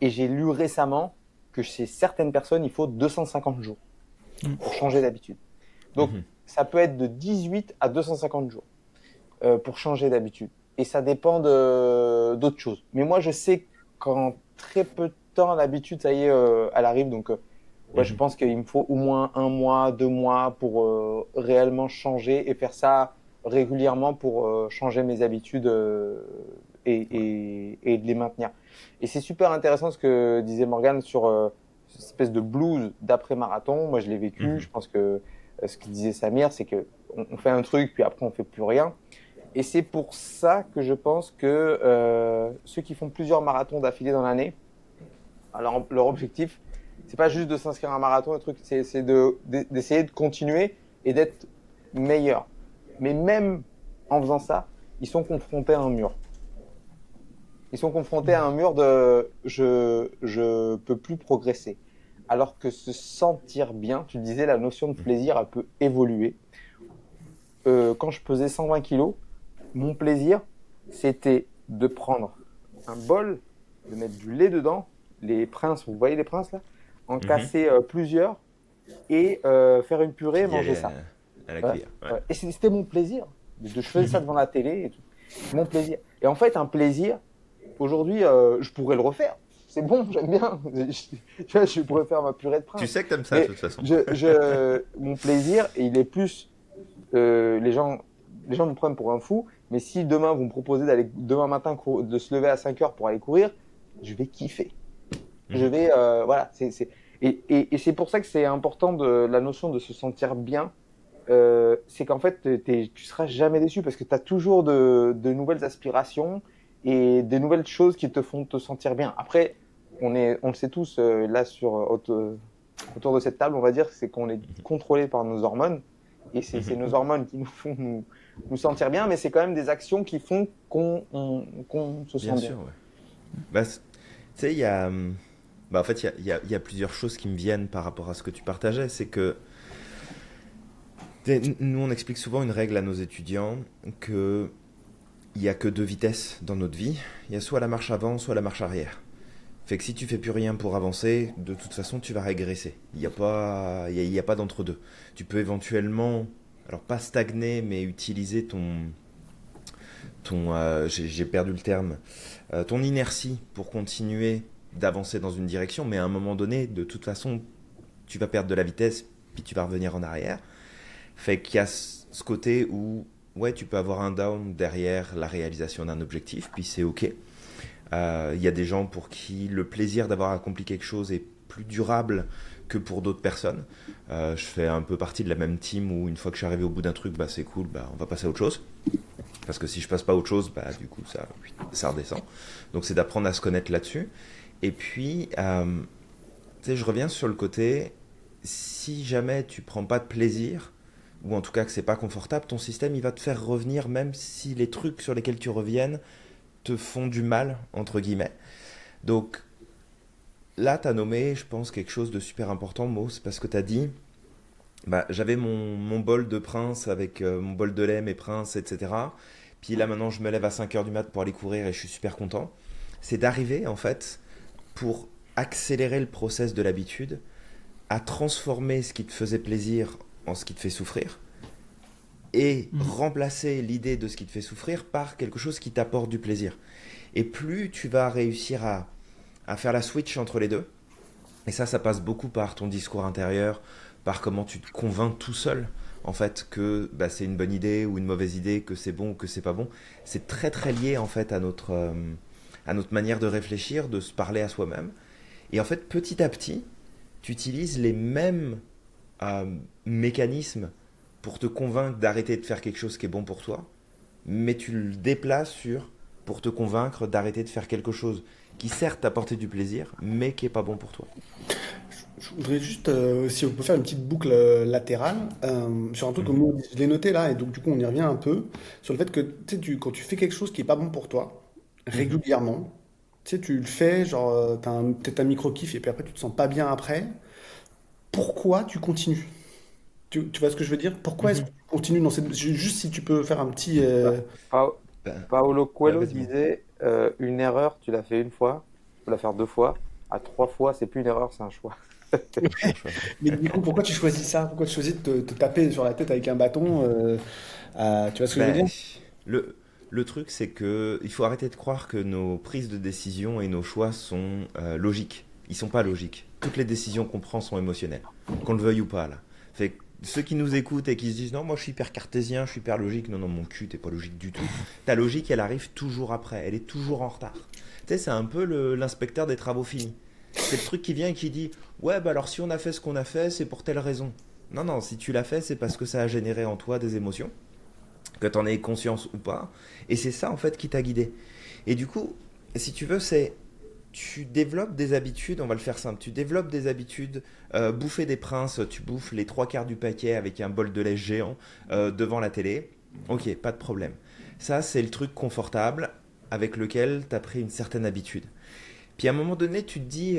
Et j'ai lu récemment que chez certaines personnes, il faut 250 jours pour changer d'habitude. Donc, ça peut être de 18 à 250 jours pour changer d'habitude. Et ça dépend d'autres choses. Mais moi, je sais qu'en très peu de temps, l'habitude, ça y est, elle arrive. Donc, ouais, je pense qu'il me faut au moins 1 mois, 2 mois pour réellement changer et faire ça régulièrement pour changer mes habitudes et de les maintenir. Et c'est super intéressant ce que disait Morgane sur cette espèce de blues d'après-marathon. Moi, je l'ai vécu. Je pense que ce que disait Samir, c'est que on fait un truc, puis après, on fait plus rien. Et c'est pour ça que je pense que ceux qui font plusieurs marathons d'affilée dans l'année, alors leur objectif, c'est pas juste de s'inscrire à un marathon, le truc, c'est d'essayer de continuer et d'être meilleur. Mais même en faisant ça, ils sont confrontés à un mur. Ils sont confrontés à un mur de je peux plus progresser. Alors que se sentir bien, tu disais, la notion de plaisir, elle peut évoluer. Quand je pesais 120 kilos, mon plaisir, c'était de prendre un bol, de mettre du lait dedans, les princes, vous voyez les princes là, en casser plusieurs et faire une purée et manger ça. À la cuillère. Ouais. Et c'était mon plaisir. Je faisais ça devant la télé et tout. Mon plaisir. Et en fait, un plaisir, aujourd'hui, je pourrais le refaire. C'est bon, j'aime bien. Je pourrais faire ma purée de prince. Tu sais que t'aimes ça, Mais de toute façon. mon plaisir, il est plus. Les gens me prennent pour un fou, mais si demain vous me proposez d'aller demain matin de se lever à 5 heures pour aller courir, je vais kiffer. Je vais voilà, et c'est pour ça que c'est important la notion de se sentir bien. C'est qu'en fait tu seras jamais déçu parce que tu as toujours de nouvelles aspirations et des nouvelles choses qui te font te sentir bien. Après on le sait tous là autour de cette table, on va dire, c'est qu'on est contrôlé par nos hormones. Et c'est nos hormones qui nous font nous sentir bien, mais c'est quand même des actions qui font qu'on se sent bien. Bien sûr, ouais. Bah, tu sais, en fait, il y a plusieurs choses qui me viennent par rapport à ce que tu partageais. C'est que nous, on explique souvent une règle à nos étudiants qu'il n'y a que 2 vitesses dans notre vie. Il y a soit la marche avant, soit la marche arrière. Fait que si tu fais plus rien pour avancer, de toute façon, tu vas régresser. Il n'y a pas d'entre-deux. Tu peux éventuellement, alors pas stagner, mais utiliser j'ai perdu le terme, ton inertie pour continuer d'avancer dans une direction, mais à un moment donné, de toute façon, tu vas perdre de la vitesse, puis tu vas revenir en arrière. Fait qu'il y a ce côté où, ouais, tu peux avoir un down derrière la réalisation d'un objectif, puis c'est ok. Il y a des gens pour qui le plaisir d'avoir accompli quelque chose est plus durable que pour d'autres personnes. Je fais un peu partie de la même team où une fois que je suis arrivé au bout d'un truc, bah, c'est cool, bah, on va passer à autre chose. Parce que si je passe pas à autre chose, bah, du coup, ça redescend. Donc, c'est d'apprendre à se connaître là-dessus. Et puis, tu sais, je reviens sur le côté, si jamais tu prends pas de plaisir, ou en tout cas que c'est pas confortable, ton système, il va te faire revenir, même si les trucs sur lesquels tu reviennes te font du mal, entre guillemets. Donc, là, tu as nommé, je pense, quelque chose de super important, Mo, c'est parce que tu as dit, bah, j'avais mon bol de prince avec mon bol de lait, mes princes, etc. Puis là, maintenant, je me lève à 5 heures du mat pour aller courir et je suis super content. C'est d'arriver, en fait, pour accélérer le process de l'habitude, à transformer ce qui te faisait plaisir en ce qui te fait souffrir et Mhm. remplacer l'idée de ce qui te fait souffrir par quelque chose qui t'apporte du plaisir. Et plus tu vas réussir à faire la switch entre les deux, et ça passe beaucoup par ton discours intérieur, par comment tu te convaincs tout seul, en fait, que bah, c'est une bonne idée ou une mauvaise idée, que c'est bon ou que c'est pas bon. C'est très très lié, en fait, à notre manière de réfléchir, de se parler à soi-même. Et en fait, petit à petit, tu utilises les mêmes euh, mécanismes pour te convaincre d'arrêter de faire quelque chose qui est bon pour toi, mais tu le déplaces sur pour te convaincre d'arrêter de faire quelque chose qui certes t'apporte du plaisir, mais qui est pas bon pour toi. Je voudrais juste, si on peut faire une petite boucle latérale sur un truc que Mhm, moi, je l'ai noté là, et donc du coup on y revient un peu, sur le fait que tu sais, quand tu fais quelque chose qui est pas bon pour toi, mhm, régulièrement, tu sais, tu le fais, genre t'as peut-être un micro-kiff, et puis après tu te sens pas bien après, pourquoi tu continues? Tu vois ce que je veux dire? Pourquoi est-ce que mhm. tu continues dans cette... Juste si tu peux faire un petit... Bah, Pa- Ben, Paolo ouais, Coelho vas-y, mon. disait une erreur, tu l'as fait une fois, tu peux la faire deux fois. À trois fois, c'est plus une erreur, c'est un choix. C'est un choix. Mais du coup, pourquoi tu choisis ça? Pourquoi tu choisis de te taper sur la tête avec un bâton tu vois ce que je veux Ben, dire? le, le truc, c'est que il faut arrêter de croire que nos prises de décision et nos choix sont logiques. Ils sont pas logiques. Toutes les décisions qu'on prend sont émotionnelles, qu'on le veuille ou pas, là. Fait que ceux qui nous écoutent et qui se disent non, moi je suis hyper cartésien, je suis hyper logique, non, non, mon cul, t'es pas logique du tout. Ta logique, elle arrive toujours après, elle est toujours en retard. Tu sais, c'est un peu l'inspecteur des travaux finis. C'est le truc qui vient et qui dit ouais, bah alors si on a fait ce qu'on a fait, c'est pour telle raison. Non, non, si tu l'as fait, c'est parce que ça a généré en toi des émotions que tu en aies conscience ou pas. Et c'est ça en fait qui t'a guidé. Et du coup, si tu veux, c'est tu développes des habitudes, on va le faire simple, tu développes des habitudes, bouffer des princes, tu bouffes les trois quarts du paquet avec un bol de lait géant devant la télé, ok, pas de problème. Ça, c'est le truc confortable avec lequel tu as pris une certaine habitude. Puis à un moment donné, tu te dis,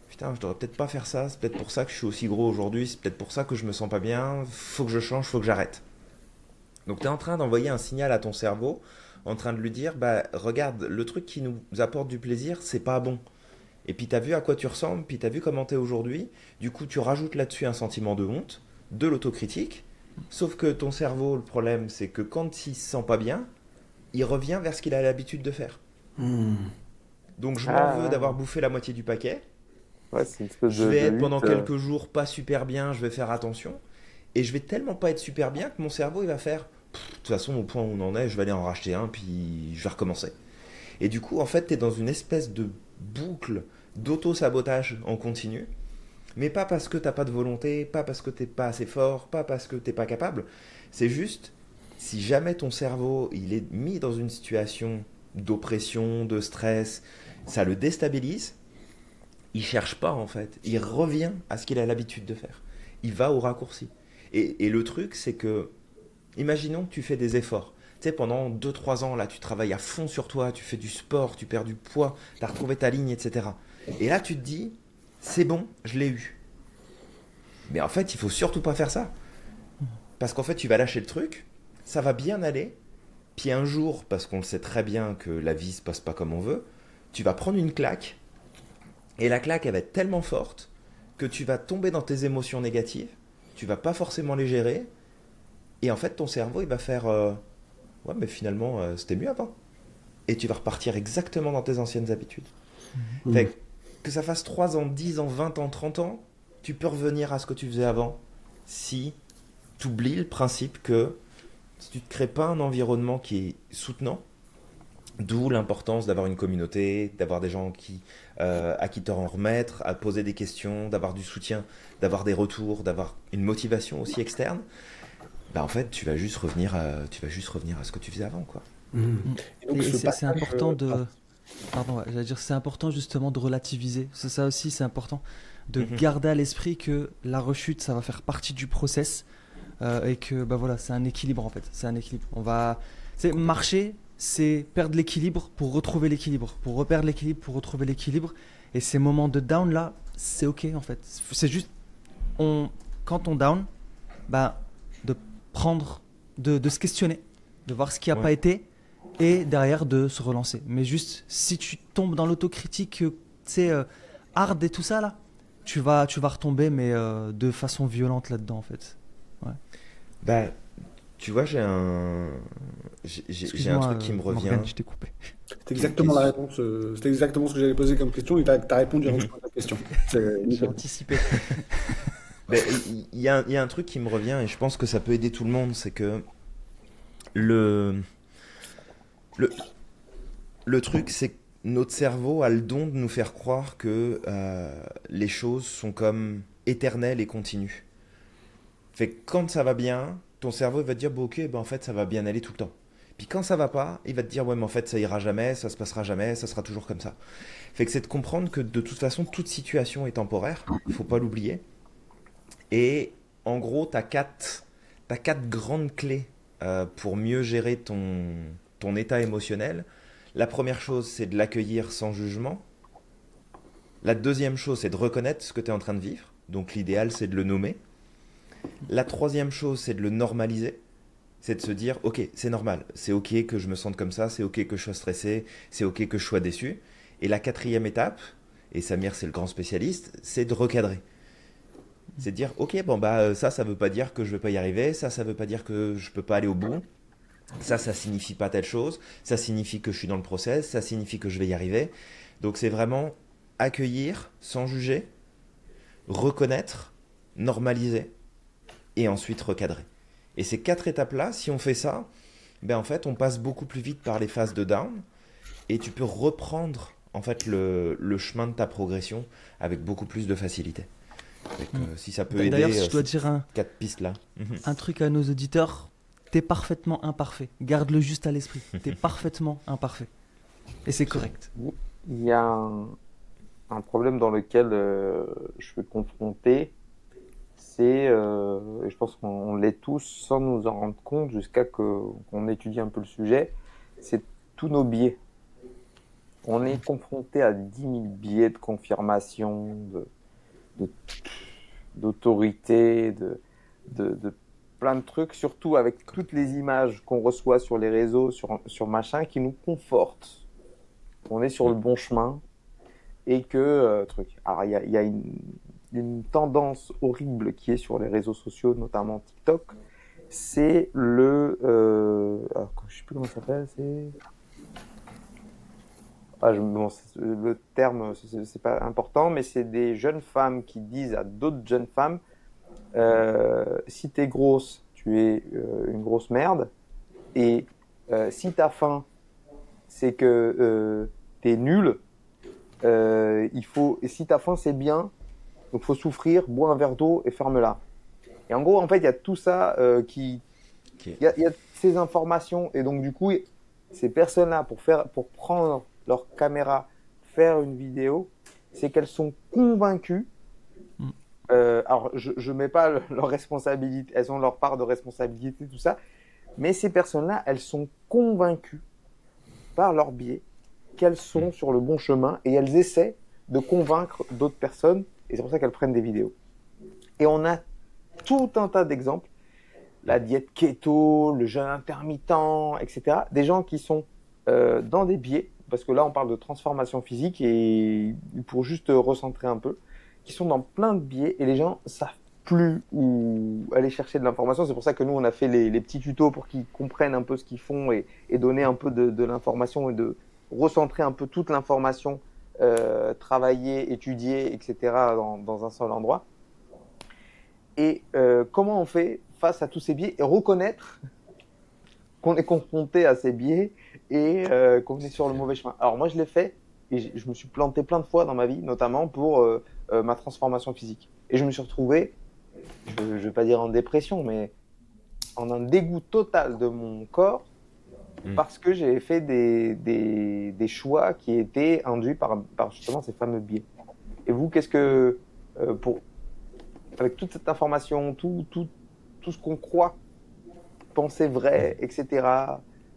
putain, je devrais peut-être pas faire ça, c'est peut-être pour ça que je suis aussi gros aujourd'hui, c'est peut-être pour ça que je me sens pas bien, faut que je change, faut que j'arrête. Donc tu es en train d'envoyer un signal à ton cerveau, en train de lui dire, bah regarde, le truc qui nous apporte du plaisir, c'est pas bon. Et puis tu as vu à quoi tu ressembles, puis tu as vu comment tu es aujourd'hui, du coup tu rajoutes là-dessus un sentiment de honte, de l'autocritique, sauf que ton cerveau, le problème, c'est que quand il se sent pas bien, il revient vers ce qu'il a l'habitude de faire. Hmm. Donc je m'en veux Ah, d'avoir bouffé la moitié du paquet, ouais, c'est une espèce je vais de être pendant lutte. quelques jours pas super bien, je vais faire attention, et je vais tellement pas être super bien que mon cerveau il va faire de toute façon au point où on en est, je vais aller en racheter un puis je vais recommencer. Et du coup en fait tu es dans une espèce de boucle d'auto-sabotage en continu, mais pas parce que t'as pas de volonté, pas parce que t'es pas assez fort, pas parce que t'es pas capable, c'est juste si jamais ton cerveau il est mis dans une situation d'oppression, de stress, ça le déstabilise, il cherche pas en fait, il revient à ce qu'il a l'habitude de faire. Il va au raccourci. Et le truc, c'est que, imaginons que tu fais des efforts. Tu sais, pendant 2 3 ans, là, tu travailles à fond sur toi, tu fais du sport, tu perds du poids, tu as retrouvé ta ligne, etc. Et là, tu te dis, c'est bon, je l'ai eu. Mais en fait, il faut surtout pas faire ça. Parce qu'en fait, tu vas lâcher le truc, ça va bien aller, puis un jour, parce qu'on le sait très bien que la vie se passe pas comme on veut, tu vas prendre une claque, et la claque, elle va être tellement forte que tu vas tomber dans tes émotions négatives, tu vas pas forcément les gérer, et en fait, ton cerveau, il va faire ouais, mais finalement, c'était mieux avant. Et tu vas repartir exactement dans tes anciennes habitudes. Hmm. Fait que ça fasse 3 ans, 10 ans, 20 ans, 30 ans, tu peux revenir à ce que tu faisais avant si tu oublies le principe que si tu ne te crées pas un environnement qui est soutenant, D'où l'importance d'avoir une communauté, d'avoir des gens à qui te en remettre, à poser des questions, d'avoir du soutien, d'avoir des retours, d'avoir une motivation aussi externe. Bah en fait, tu vas juste revenir à ce que tu faisais avant, quoi. Mhm. Mm. Et donc, Et ce c'est passage, important pardon. de. Pardon, ouais, j'allais dire, c'est important justement de relativiser. C'est ça aussi, c'est important de Mhm. garder à l'esprit que la rechute, ça va faire partie du process et que bah voilà, c'est un équilibre en fait. C'est un équilibre. C'est marcher, c'est perdre l'équilibre pour retrouver l'équilibre, pour reperdre l'équilibre, pour retrouver l'équilibre. Et ces moments de down là, c'est ok en fait. C'est juste, on, quand on down, bah, de prendre, de se questionner, de voir ce qui n'a Ouais. pas été et derrière de se relancer. Mais juste, si tu tombes dans l'autocritique, tu sais, hard et tout ça là, tu vas retomber, mais de façon violente là-dedans en fait. Ouais. Bah, tu vois, j'ai un Excuse-moi, truc qui me revient. Morgane, je t'ai coupé. C'était qui est- qui exactement la est- réponse. C'était exactement ce que j'allais poser comme question et t'as répondu avant que je Mhm. pose la question. C'est J'ai nickel. anticipé. Ben, il y a un truc qui me revient et je pense que ça peut aider tout le monde, c'est que le, le, le truc, c'est que notre cerveau a le don de nous faire croire que les choses sont comme éternelles et continues. Fait que quand ça va bien, ton cerveau va te dire, bon, ok, ben en fait, ça va bien aller tout le temps. Puis quand ça va pas, il va te dire, ouais, mais en fait, ça ira jamais, ça se passera jamais, ça sera toujours comme ça. Fait que c'est de comprendre que de toute façon, toute situation est temporaire, faut pas l'oublier. Et en gros, t'as quatre grandes clés pour mieux gérer ton état émotionnel. La première chose, c'est de l'accueillir sans jugement. La deuxième chose, c'est de reconnaître ce que tu es en train de vivre. Donc l'idéal, c'est de le nommer. La troisième chose, c'est de le normaliser. C'est de se dire, ok, c'est normal, c'est ok que je me sente comme ça, c'est ok que je sois stressé, c'est ok que je sois déçu. Et la quatrième étape, et Samir c'est le grand spécialiste, c'est de recadrer. C'est de dire, ok, bon bah ça veut pas dire que je vais pas y arriver, ça veut pas dire que je peux pas aller au bout, ça signifie pas telle chose, ça signifie que je suis dans le process, ça signifie que je vais y arriver. Donc c'est vraiment accueillir sans juger, reconnaître, normaliser et ensuite recadrer. Et ces quatre étapes-là, si on fait ça, ben en fait on passe beaucoup plus vite par les phases de down et tu peux reprendre en fait le chemin de ta progression avec beaucoup plus de facilité. Donc, Mm. si ça peut D'ailleurs, aider si je dois ces dire quatre pistes-là. Mhm. un truc à nos auditeurs, t'es parfaitement imparfait. Garde-le juste à l'esprit. T'es parfaitement imparfait. Et c'est correct. Il y a un problème dans lequel je suis confronté, c'est, et je pense qu'on l'est tous sans nous en rendre compte jusqu'à qu'on étudie un peu le sujet, c'est tous nos biais. On est confronté à 10 000 biais de confirmation, de- d'autorité, de plein de trucs, surtout avec toutes les images qu'on reçoit sur les réseaux, sur machin, qui nous confortent. On est sur le bon chemin et que truc. Alors il y a une tendance horrible qui est sur les réseaux sociaux, notamment TikTok. C'est alors, je sais plus comment ça s'appelle. Bon, le terme, c'est pas important, mais c'est des jeunes femmes qui disent à d'autres jeunes femmes, si t'es grosse, tu es une grosse merde, et si t'as faim, c'est que t'es nul. Et si t'as faim, c'est bien, donc faut souffrir, bois un verre d'eau et ferme-la. Et en gros, en fait, il y a tout ça Ok. il y a ces informations, et donc du coup, ces personnes-là, pour prendre leur caméra, faire une vidéo, c'est qu'elles sont convaincues. Mm. Alors, je mets pas leur responsabilité, elles ont leur part de responsabilité, tout ça, mais ces personnes-là, elles sont convaincues par leur biais qu'elles sont sur le bon chemin et elles essaient de convaincre d'autres personnes, et c'est pour ça qu'elles prennent des vidéos. Et on a tout un tas d'exemples, la diète keto, le jeûne intermittent, etc. Des gens qui sont dans des biais, parce que là on parle de transformation physique, et pour juste recentrer un peu, qui sont dans plein de biais, et les gens savent plus où aller chercher de l'information. C'est pour ça que nous on a fait les petits tutos pour qu'ils comprennent un peu ce qu'ils font, et donner un peu de l'information, et de recentrer un peu toute l'information, travailler, étudier, etc. dans un seul endroit. Et comment on fait face à tous ces biais et reconnaître qu'on est confronté à ces biais et qu'on est sur le mauvais chemin. Alors moi, je l'ai fait et je me suis planté plein de fois dans ma vie, notamment pour ma transformation physique. Et je me suis retrouvé, je ne vais pas dire en dépression, mais en un dégoût total de mon corps parce que j'ai fait des choix qui étaient induits par justement ces fameux biais. Et vous, qu'est-ce que, avec toute cette information, tout ce qu'on croit penser vrai, etc.,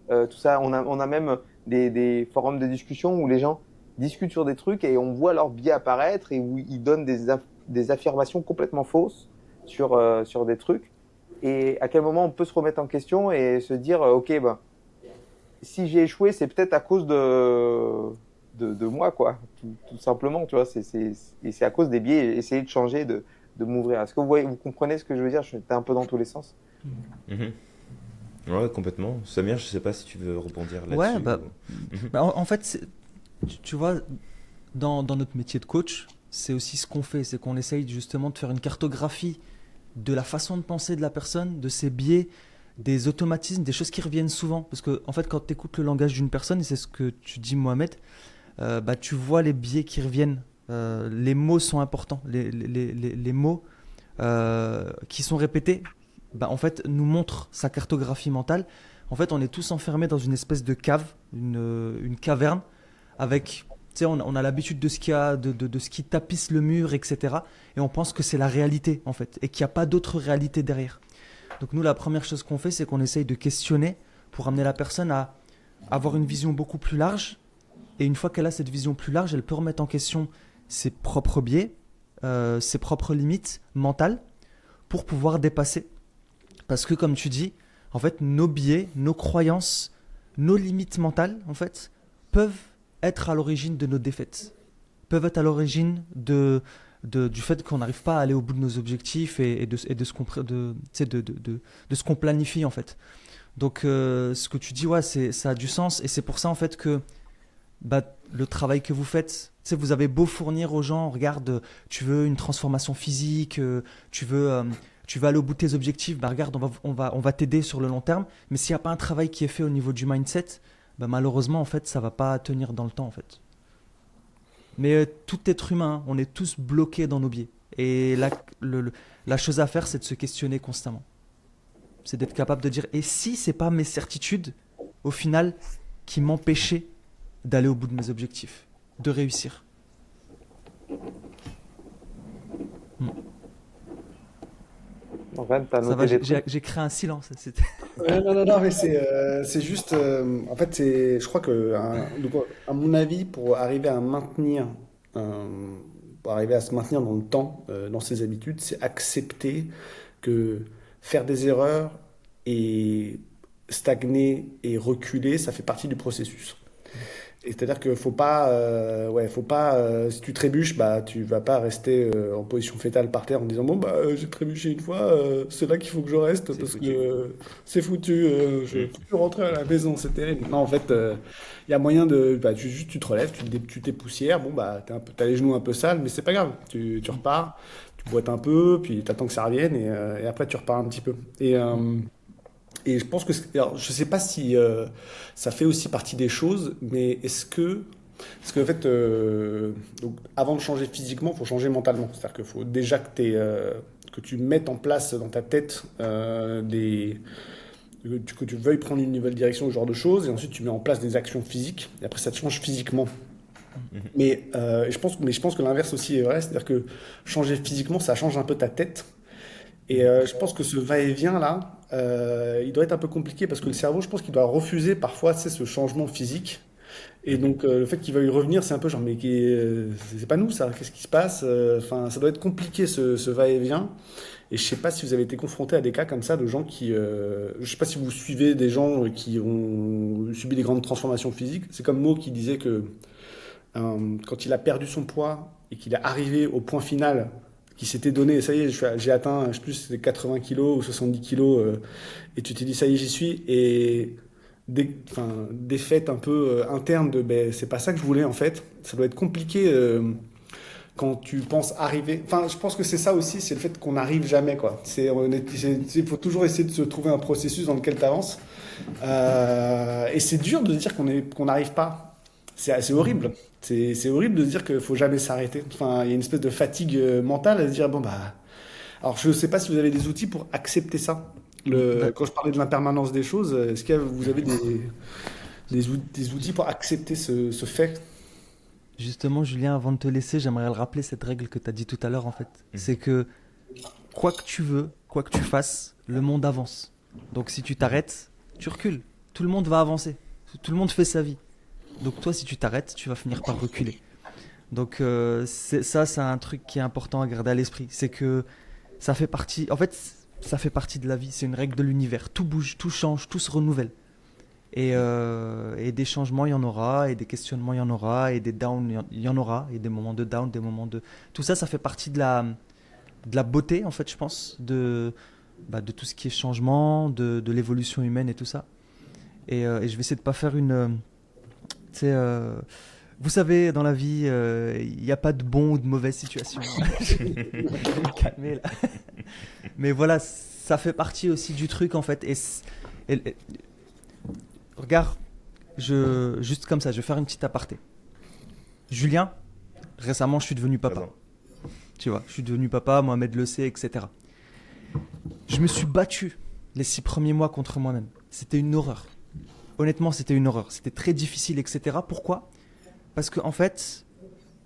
tout ça, on a même des forums de discussion où les gens discutent sur des trucs et on voit leurs biais apparaître et où ils donnent des affirmations complètement fausses sur des trucs. Et à quel moment on peut se remettre en question et se dire, ok, ben, si j'ai échoué, c'est peut-être à cause de moi, quoi, tout simplement, tu vois, c'est à cause des biais, et essayer de changer, de m'ouvrir. Est-ce que vous comprenez ce que je veux dire? J'étais un peu dans tous les sens. Mhm. Ouais, complètement. Samir, je sais pas si tu veux rebondir là-dessus. Ouais, ou- en fait, tu vois, dans notre métier de coach, c'est aussi ce qu'on fait, c'est qu'on essaye justement de faire une cartographie de la façon de penser de la personne, de ses biais, des automatismes, des choses qui reviennent souvent. Parce que, en fait, quand tu écoutes le langage d'une personne, et c'est ce que tu dis, Mohamed, tu vois les biais qui reviennent. Les mots sont importants. Les mots qui sont répétés, en fait, nous montrent sa cartographie mentale. En fait, on est tous enfermés dans une espèce de cave, une caverne, avec, tu sais, on a l'habitude de ce de ce qui tapisse le mur, etc. Et on pense que c'est la réalité, en fait, et qu'il n'y a pas d'autre réalité derrière. Donc nous, la première chose qu'on fait, c'est qu'on essaye de questionner pour amener la personne à avoir une vision beaucoup plus large. Et une fois qu'elle a cette vision plus large, elle peut remettre en question ses propres biais, ses propres limites mentales pour pouvoir dépasser. Parce que comme tu dis, en fait, nos biais, nos croyances, nos limites mentales, en fait, peuvent être à l'origine de nos défaites, peuvent être à l'origine du fait qu'on n'arrive pas à aller au bout de nos objectifs et de ce qu'on planifie, en fait. Donc, ce que tu dis, ouais, ça a du sens. Et c'est pour ça, en fait, que le travail que vous faites, vous avez beau fournir aux gens, regarde, tu veux une transformation physique, tu veux aller au bout de tes objectifs, regarde, on va t'aider sur le long terme. Mais s'il n'y a pas un travail qui est fait au niveau du mindset, malheureusement, en fait, ça ne va pas tenir dans le temps, en fait. Mais tout être humain, on est tous bloqués dans nos biais. Et la chose à faire, c'est de se questionner constamment. C'est d'être capable de dire, et si c'est pas mes certitudes, au final, qui m'empêchaient d'aller au bout de mes objectifs, de réussir. En fait, t'as Ça noté va, des trucs. j'ai créé un silence. Ouais, non, non, non, mais c'est juste. En fait, je crois que, donc, à mon avis, euh, pour arriver à se maintenir dans le temps, dans ses habitudes, c'est accepter que faire des erreurs et stagner et reculer, ça fait partie du processus. Et c'est-à-dire que faut pas, si tu trébuches, tu vas pas rester en position fétale par terre en disant bon j'ai trébuché une fois, c'est là qu'il faut que je reste C'est parce que foutu. c'est foutu, je Mm. peux plus rentrer à la maison, c'est terrible. Non, en fait, il y a moyen de, tu te relèves, tu t'époussières, bon t'as les genoux un peu sales, mais c'est pas grave, tu repars, tu boites un peu, puis t'attends que ça revienne et après tu repars un petit peu. Et je pense que, alors, je sais pas si ça fait aussi partie des choses, mais parce qu'en fait, donc, avant de changer physiquement, il faut changer mentalement. C'est-à-dire qu'il faut déjà que tu mettes en place dans ta tête que tu veuilles prendre une nouvelle direction, ce genre de choses, et ensuite tu mets en place des actions physiques, et après ça te change physiquement. Mais je pense que l'inverse aussi est vrai, c'est-à-dire que changer physiquement, ça change un peu ta tête. Et je pense que ce va-et-vient là, il doit être un peu compliqué parce que le cerveau, je pense qu'il doit refuser parfois, tu sais, ce changement physique. Et donc le fait qu'il veuille revenir, c'est un peu genre mais c'est pas nous ça, qu'est-ce qui se passe? Enfin, ça doit être compliqué ce va-et-vient. Et je sais pas si vous avez été confronté à des cas comme ça de gens je sais pas si vous suivez des gens qui ont subi des grandes transformations physiques. C'est comme Mo qui disait que quand il a perdu son poids et qu'il est arrivé au point final qui s'était donné, ça y est, j'ai atteint, je sais plus, si c'était 80 kilos ou 70 kilos, et tu t'es dit, ça y est, j'y suis, et défaite un peu interne de, ben, c'est pas ça que je voulais en fait. Ça doit être compliqué quand tu penses arriver. Enfin, je pense que c'est ça aussi, c'est le fait qu'on n'arrive jamais, quoi. Il faut toujours essayer de se trouver un processus dans lequel tu avances. Et c'est dur de dire qu'on n'arrive pas. C'est horrible. C'est horrible de dire qu'il faut jamais s'arrêter. Enfin, il y a une espèce de fatigue mentale à se dire, bon, bah. Alors, je ne sais pas si vous avez des outils pour accepter ça. Bah, Quand je parlais de l'impermanence des choses, est-ce que vous avez des outils pour accepter ce fait? justement, Julien, avant de te laisser, j'aimerais le rappeler cette règle que tu as dit tout à l'heure en fait. C'est que quoi que tu veux, quoi que tu fasses, le monde avance. Donc si tu t'arrêtes, tu recules. Tout le monde va avancer. Tout le monde fait sa vie. Donc toi, si tu t'arrêtes, tu vas finir par reculer. Donc c'est un truc qui est important à garder à l'esprit. C'est que ça fait partie, en fait, ça fait partie de la vie. C'est une règle de l'univers. Tout bouge, tout change, tout se renouvelle. Et des changements, il y en aura, et des questionnements, il y en aura, et des downs, il y en aura, et des moments de down, des moments de... Tout ça, ça fait partie de la beauté, en fait, je pense, de tout ce qui est changement, de l'évolution humaine et tout ça. Et je vais essayer de pas faire une... tu sais, vous savez, dans la vie, il n'y a pas de bon ou de mauvaise situation. Je vais me calmer, là. Mais voilà, ça fait partie aussi du truc, en fait. Regarde, juste comme ça, je vais faire une petite aparté. Julien, récemment, je suis devenu papa. Pardon. Tu vois, je suis devenu papa, Mohamed le sait, etc. Je me suis battu les 6 premiers mois contre moi-même. C'était une horreur. Honnêtement, c'était une horreur. C'était très difficile, etc. Pourquoi ? Parce que, en fait,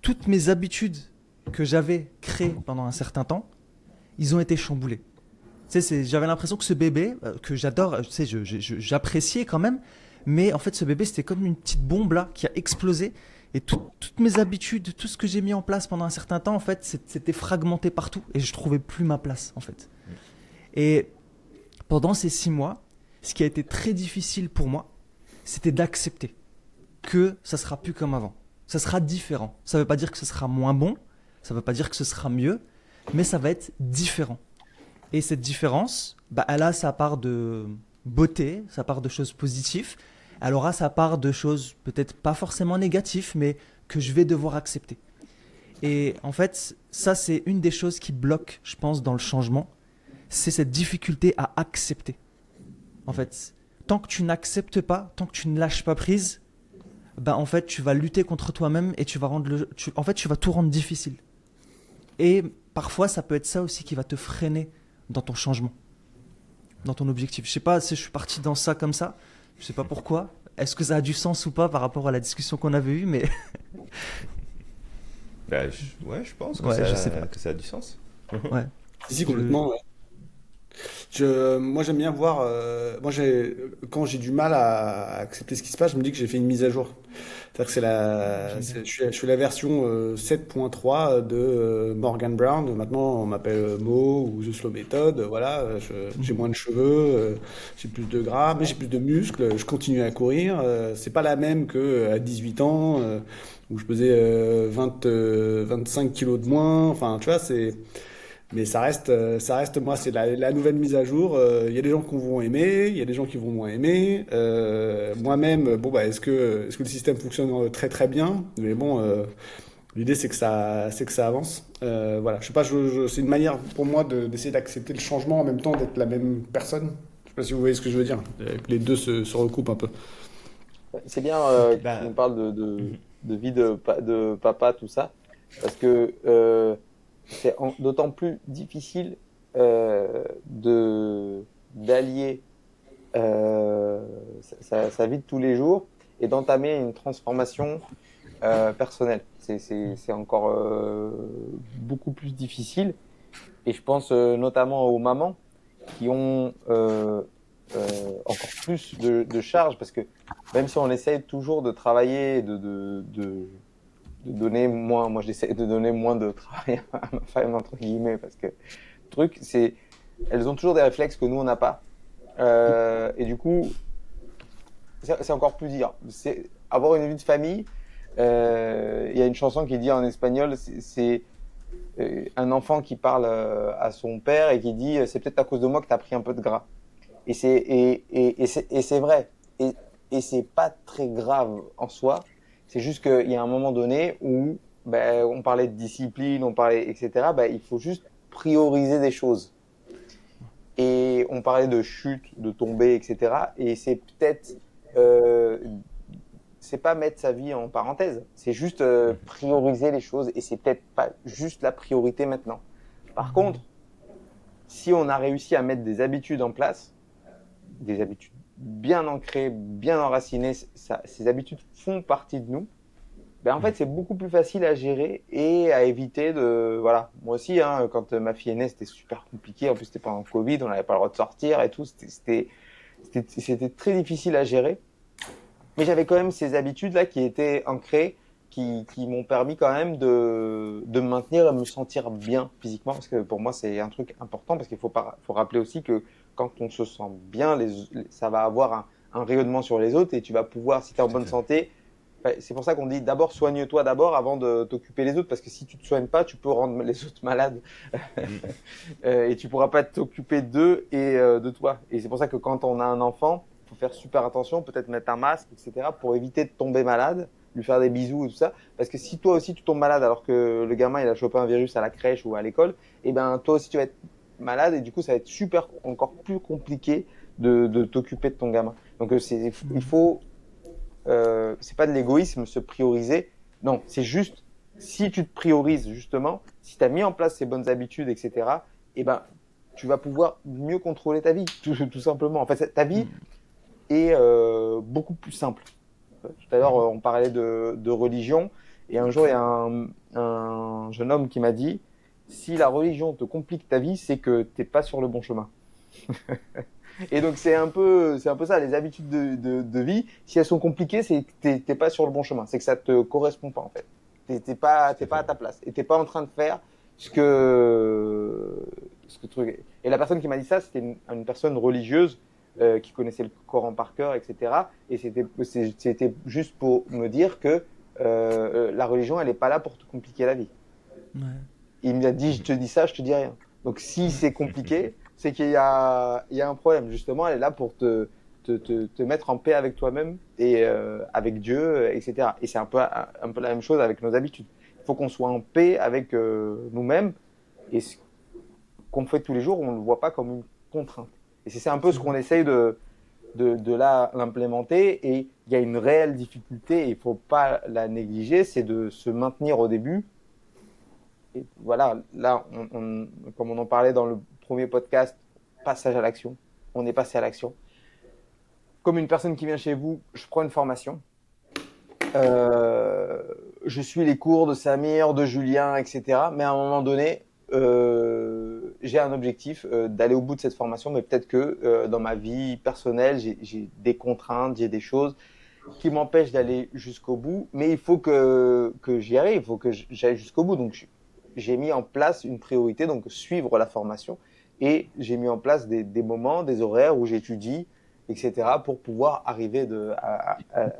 toutes mes habitudes que j'avais créées pendant un certain temps, ils ont été chamboulées. Tu sais, j'avais l'impression que ce bébé, que j'adore, tu sais, j'appréciais quand même, mais en fait, ce bébé, c'était comme une petite bombe là qui a explosé. Et toutes mes habitudes, tout ce que j'ai mis en place pendant un certain temps, en fait, c'était fragmenté partout et je trouvais plus ma place, en fait. Et pendant ces 6 mois, ce qui a été très difficile pour moi, c'était d'accepter que ça sera plus comme avant. Ça sera différent. Ça ne veut pas dire que ce sera moins bon, ça ne veut pas dire que ce sera mieux, mais ça va être différent. Et cette différence, bah, elle a sa part de beauté, sa part de choses positives. Elle aura sa part de choses peut-être pas forcément négatives, mais que je vais devoir accepter. Et en fait, ça, c'est une des choses qui bloque, je pense, dans le changement. C'est cette difficulté à accepter. En fait, tant que tu n'acceptes pas, tant que tu ne lâches pas prise, bah, en fait, tu vas lutter contre toi-même et tu vas tu vas tout rendre difficile. Et parfois, ça peut être ça aussi qui va te freiner dans ton changement, dans ton objectif. Je sais pas si je suis parti dans ça comme ça, je sais pas pourquoi. Est-ce que ça a du sens ou pas par rapport à la discussion qu'on avait eue, mais Bah, ouais, je pense que, ouais, je sais pas. que ça a du sens. Ouais. Si, complètement. Ouais. Moi, j'aime bien voir. Quand j'ai du mal à accepter ce qui se passe, je me dis que j'ai fait une mise à jour. C'est-à-dire que je suis la version 7.3 de Morgan Brown. Maintenant, on m'appelle Mo ou The Slow Method. Voilà, j'ai moins de cheveux, j'ai plus de gras, mais j'ai plus de muscles. Je continue à courir. C'est pas la même que à 18 ans où je pesais 25 kilos de moins. Enfin, tu vois, mais ça reste moi, c'est la nouvelle mise à jour. Il y a des gens qui vont aimer, il y a des gens qui vont moins aimer. Moi-même, bon bah, est-ce que le système fonctionne très très bien? Mais bon, l'idée c'est que ça avance. Voilà, je sais pas, c'est une manière pour moi d'essayer d'accepter le changement en même temps d'être la même personne. Je sais pas si vous voyez ce que je veux dire. Que les deux se recoupent un peu. C'est bien Bah, qu'on parle de vie de papa, tout ça, parce que c'est d'autant plus difficile d'allier sa vie de tous les jours et d'entamer une transformation personnelle. C'est encore beaucoup plus difficile. Et je pense notamment aux mamans qui ont encore plus de charges, parce que même si on essaye toujours de travailler, de donner moins, moi j'essaie de donner moins de travail à ma femme, entre guillemets, parce que le truc, c'est, elles ont toujours des réflexes que nous on n'a pas. Et du coup, c'est encore plus dur. C'est avoir une vie de famille. Il y a une chanson qui dit en espagnol, c'est un enfant qui parle à son père et qui dit c'est peut-être à cause de moi que tu as pris un peu de gras. Et c'est vrai. Et c'est pas très grave en soi. C'est juste qu'il y a un moment donné où ben, on parlait de discipline, on parlait, etc. Ben, il faut juste prioriser des choses. Et on parlait de chute, de tomber, etc. Et c'est peut-être, euh, c'est pas mettre sa vie en parenthèse, c'est juste prioriser les choses. Et c'est peut-être pas juste la priorité maintenant. Par contre, si on a réussi à mettre des habitudes en place, des habitudes bien ancrées, bien enracinées, ces habitudes font partie de nous. Ben en fait, c'est beaucoup plus facile à gérer et à éviter de. Voilà. Moi aussi, hein, quand ma fille est née, c'était super compliqué. En plus, c'était pendant le Covid, on n'avait pas le droit de sortir et tout. C'était très difficile à gérer. Mais j'avais quand même ces habitudes-là qui étaient ancrées, qui m'ont permis quand même de me maintenir et me sentir bien physiquement. Parce que pour moi, c'est un truc important. Parce qu'il faut rappeler aussi que quand on se sent bien, ça va avoir un rayonnement sur les autres et tu vas pouvoir, si tu es en Tout à bonne fait. santé, c'est pour ça qu'on dit d'abord soigne-toi d'abord avant de t'occuper les autres, parce que si tu te soignes pas, tu peux rendre les autres malades Mm. et tu pourras pas t'occuper d'eux et de toi. Et c'est pour ça que quand on a un enfant, faut faire super attention, peut-être mettre un masque, etc., pour éviter de tomber malade, lui faire des bisous et tout ça. Parce que si toi aussi tu tombes malade alors que le gamin il a chopé un virus à la crèche ou à l'école, et ben toi aussi tu vas être malade et du coup ça va être super encore plus compliqué de t'occuper de ton gamin. Donc il faut c'est pas de l'égoïsme, se prioriser. Non, c'est juste, si tu te priorises justement, si tu as mis en place ces bonnes habitudes, etc., eh ben, tu vas pouvoir mieux contrôler ta vie, tout simplement. En fait, ta vie est beaucoup plus simple. Tout à l'heure, Mhm. on parlait de religion, et un jour, il y a un jeune homme qui m'a dit, si la religion te complique ta vie, c'est que t'es pas sur le bon chemin. Et donc c'est un peu ça, les habitudes de vie. Si elles sont compliquées, c'est que t'es pas sur le bon chemin, c'est que ça te correspond pas en fait. Tout T'es à pas à fait. ta place et t'es pas en train de faire ce que truc. Et la personne qui m'a dit ça, c'était une personne religieuse qui connaissait le Coran par cœur, etc. Et c'était juste pour me dire que la religion, elle est pas là pour te compliquer la vie. Ouais. Il me dit, je te dis ça, je te dis rien. Donc si c'est compliqué, c'est il y a un problème. Justement, elle est là pour te mettre en paix avec toi-même et avec Dieu, etc. Et c'est un peu la même chose avec nos habitudes. Il faut qu'on soit en paix avec nous-mêmes et ce qu'on fait tous les jours, on ne le voit pas comme une contrainte. Et c'est un peu C'est ce vrai. qu'on essaye de là l'implémenter. Et il y a une réelle difficulté, et il ne faut pas la négliger, c'est de se maintenir au début. Et voilà, là, comme on en parlait dans le premier podcast, passage à l'action. On est passé à l'action. Comme une personne qui vient chez vous, je prends une formation. Euh, je suis les cours de Samir, de Julien, etc. Mais à un moment donné, j'ai un objectif d'aller au bout de cette formation, mais peut-être que dans ma vie personnelle, j'ai des contraintes, j'ai des choses qui m'empêchent d'aller jusqu'au bout, mais il faut que j'y arrive, il faut que j'aille jusqu'au bout. Donc, j'ai mis en place une priorité, donc suivre la formation, et j'ai mis en place des moments, des horaires où j'étudie, etc., pour pouvoir arriver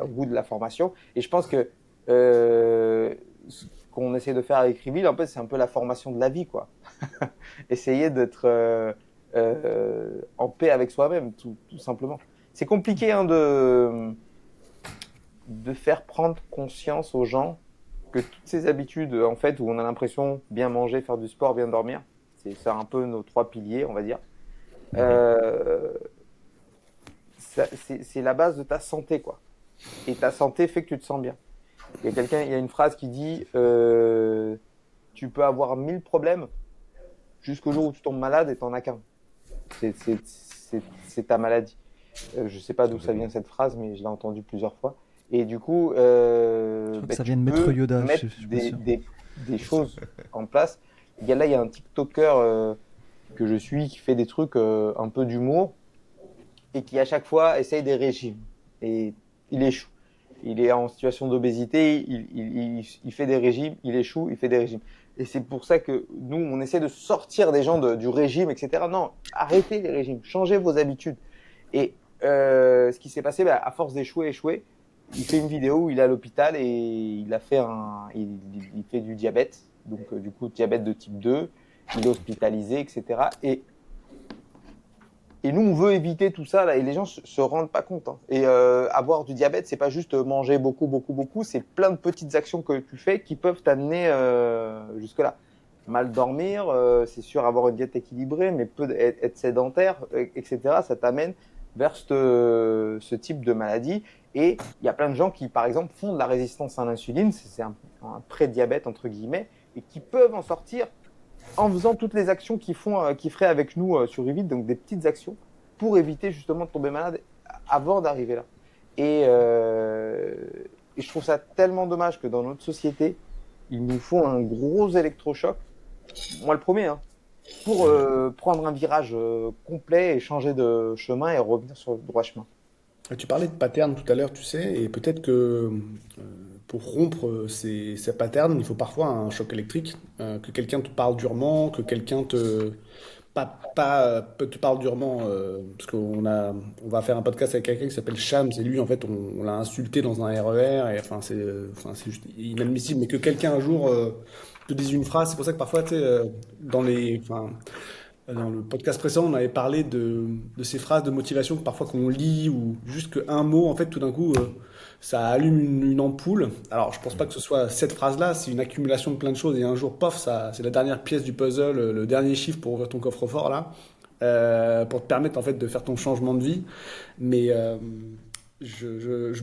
au bout de la formation. Et je pense que ce qu'on essaie de faire avec Reveal, en fait, c'est un peu la formation de la vie, quoi. Essayer d'être en paix avec soi-même, tout simplement. C'est compliqué hein, de faire prendre conscience aux gens que toutes ces habitudes, en fait, où on a l'impression bien manger, faire du sport, bien dormir, c'est un peu nos trois piliers, on va dire. Mhm. Euh, c'est la base de ta santé, quoi. Et ta santé fait que tu te sens bien. Il y a une phrase qui dit tu peux avoir 1000 problèmes jusqu'au jour où tu tombes malade et t'en as qu'un. C'est ta maladie. Je sais pas d'où ça Complètement. vient cette phrase, mais je l'ai entendue plusieurs fois. Et du coup, Je crois que bah, ça tu vient de Maître peux Yoda, mettre je suis pas sûr. des choses en place. Il y a un TikToker que je suis qui fait des trucs un peu d'humour et qui à chaque fois essaye des régimes. Et il échoue. Il est en situation d'obésité, il fait des régimes, il échoue, il fait des régimes. Et c'est pour ça que nous, on essaie de sortir des gens du régime, etc. Non, arrêtez les régimes, changez vos habitudes. Et ce qui s'est passé, bah, à force d'échouer, il fait une vidéo où il est à l'hôpital et il fait du diabète, donc du coup diabète de type 2, il est hospitalisé, etc. Et Et nous, on veut éviter tout ça, là, et les gens se rendent pas compte. Hein. Et avoir du diabète, c'est pas juste manger beaucoup, beaucoup, beaucoup, c'est plein de petites actions que tu fais qui peuvent t'amener jusque-là. Mal dormir, c'est sûr, avoir une diète équilibrée, mais être sédentaire, etc., ça t'amène vers ce type de maladie. Et il y a plein de gens qui, par exemple, font de la résistance à l'insuline, c'est un pré-diabète, entre guillemets, et qui peuvent en sortir en faisant toutes les actions qu'ils feraient avec nous sur Revit, donc des petites actions pour éviter justement de tomber malade avant d'arriver là. Et je trouve ça tellement dommage que dans notre société, il nous faut un gros électrochoc, moi le premier, hein, pour prendre un virage complet et changer de chemin et revenir sur le droit chemin. Tu parlais de pattern tout à l'heure, tu sais, et peut-être que pour rompre ces patterns, il faut parfois un choc électrique, que quelqu'un te parle durement, que quelqu'un te parle durement, parce on va faire un podcast avec quelqu'un qui s'appelle Shams, et lui, en fait, on l'a insulté dans un RER, et c'est juste inadmissible, mais que quelqu'un un jour te dise une phrase, c'est pour ça que parfois, tu sais, dans le podcast précédent, on avait parlé de ces phrases de motivation que parfois qu'on lit ou juste qu'un mot, en fait, tout d'un coup, ça allume une ampoule. Alors, je pense pas que ce soit cette phrase-là, c'est une accumulation de plein de choses et un jour, pof, c'est la dernière pièce du puzzle, le dernier chiffre pour ouvrir ton coffre-fort là, pour te permettre en fait de faire ton changement de vie. Mais je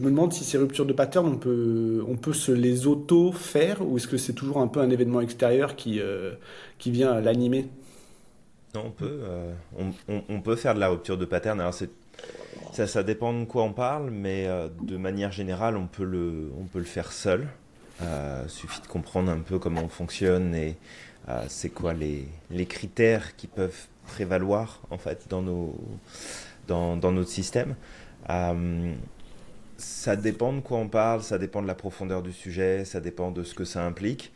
me demande si ces ruptures de pattern, on peut se les auto-faire ou est-ce que c'est toujours un peu un événement extérieur qui vient l'animer? Non, on peut faire de la rupture de pattern. Alors ça dépend de quoi on parle, mais de manière générale, on peut le faire seul. Suffit de comprendre un peu comment on fonctionne et c'est quoi les critères qui peuvent prévaloir en fait dans notre système. Ça dépend de quoi on parle, ça dépend de la profondeur du sujet, ça dépend de ce que ça implique.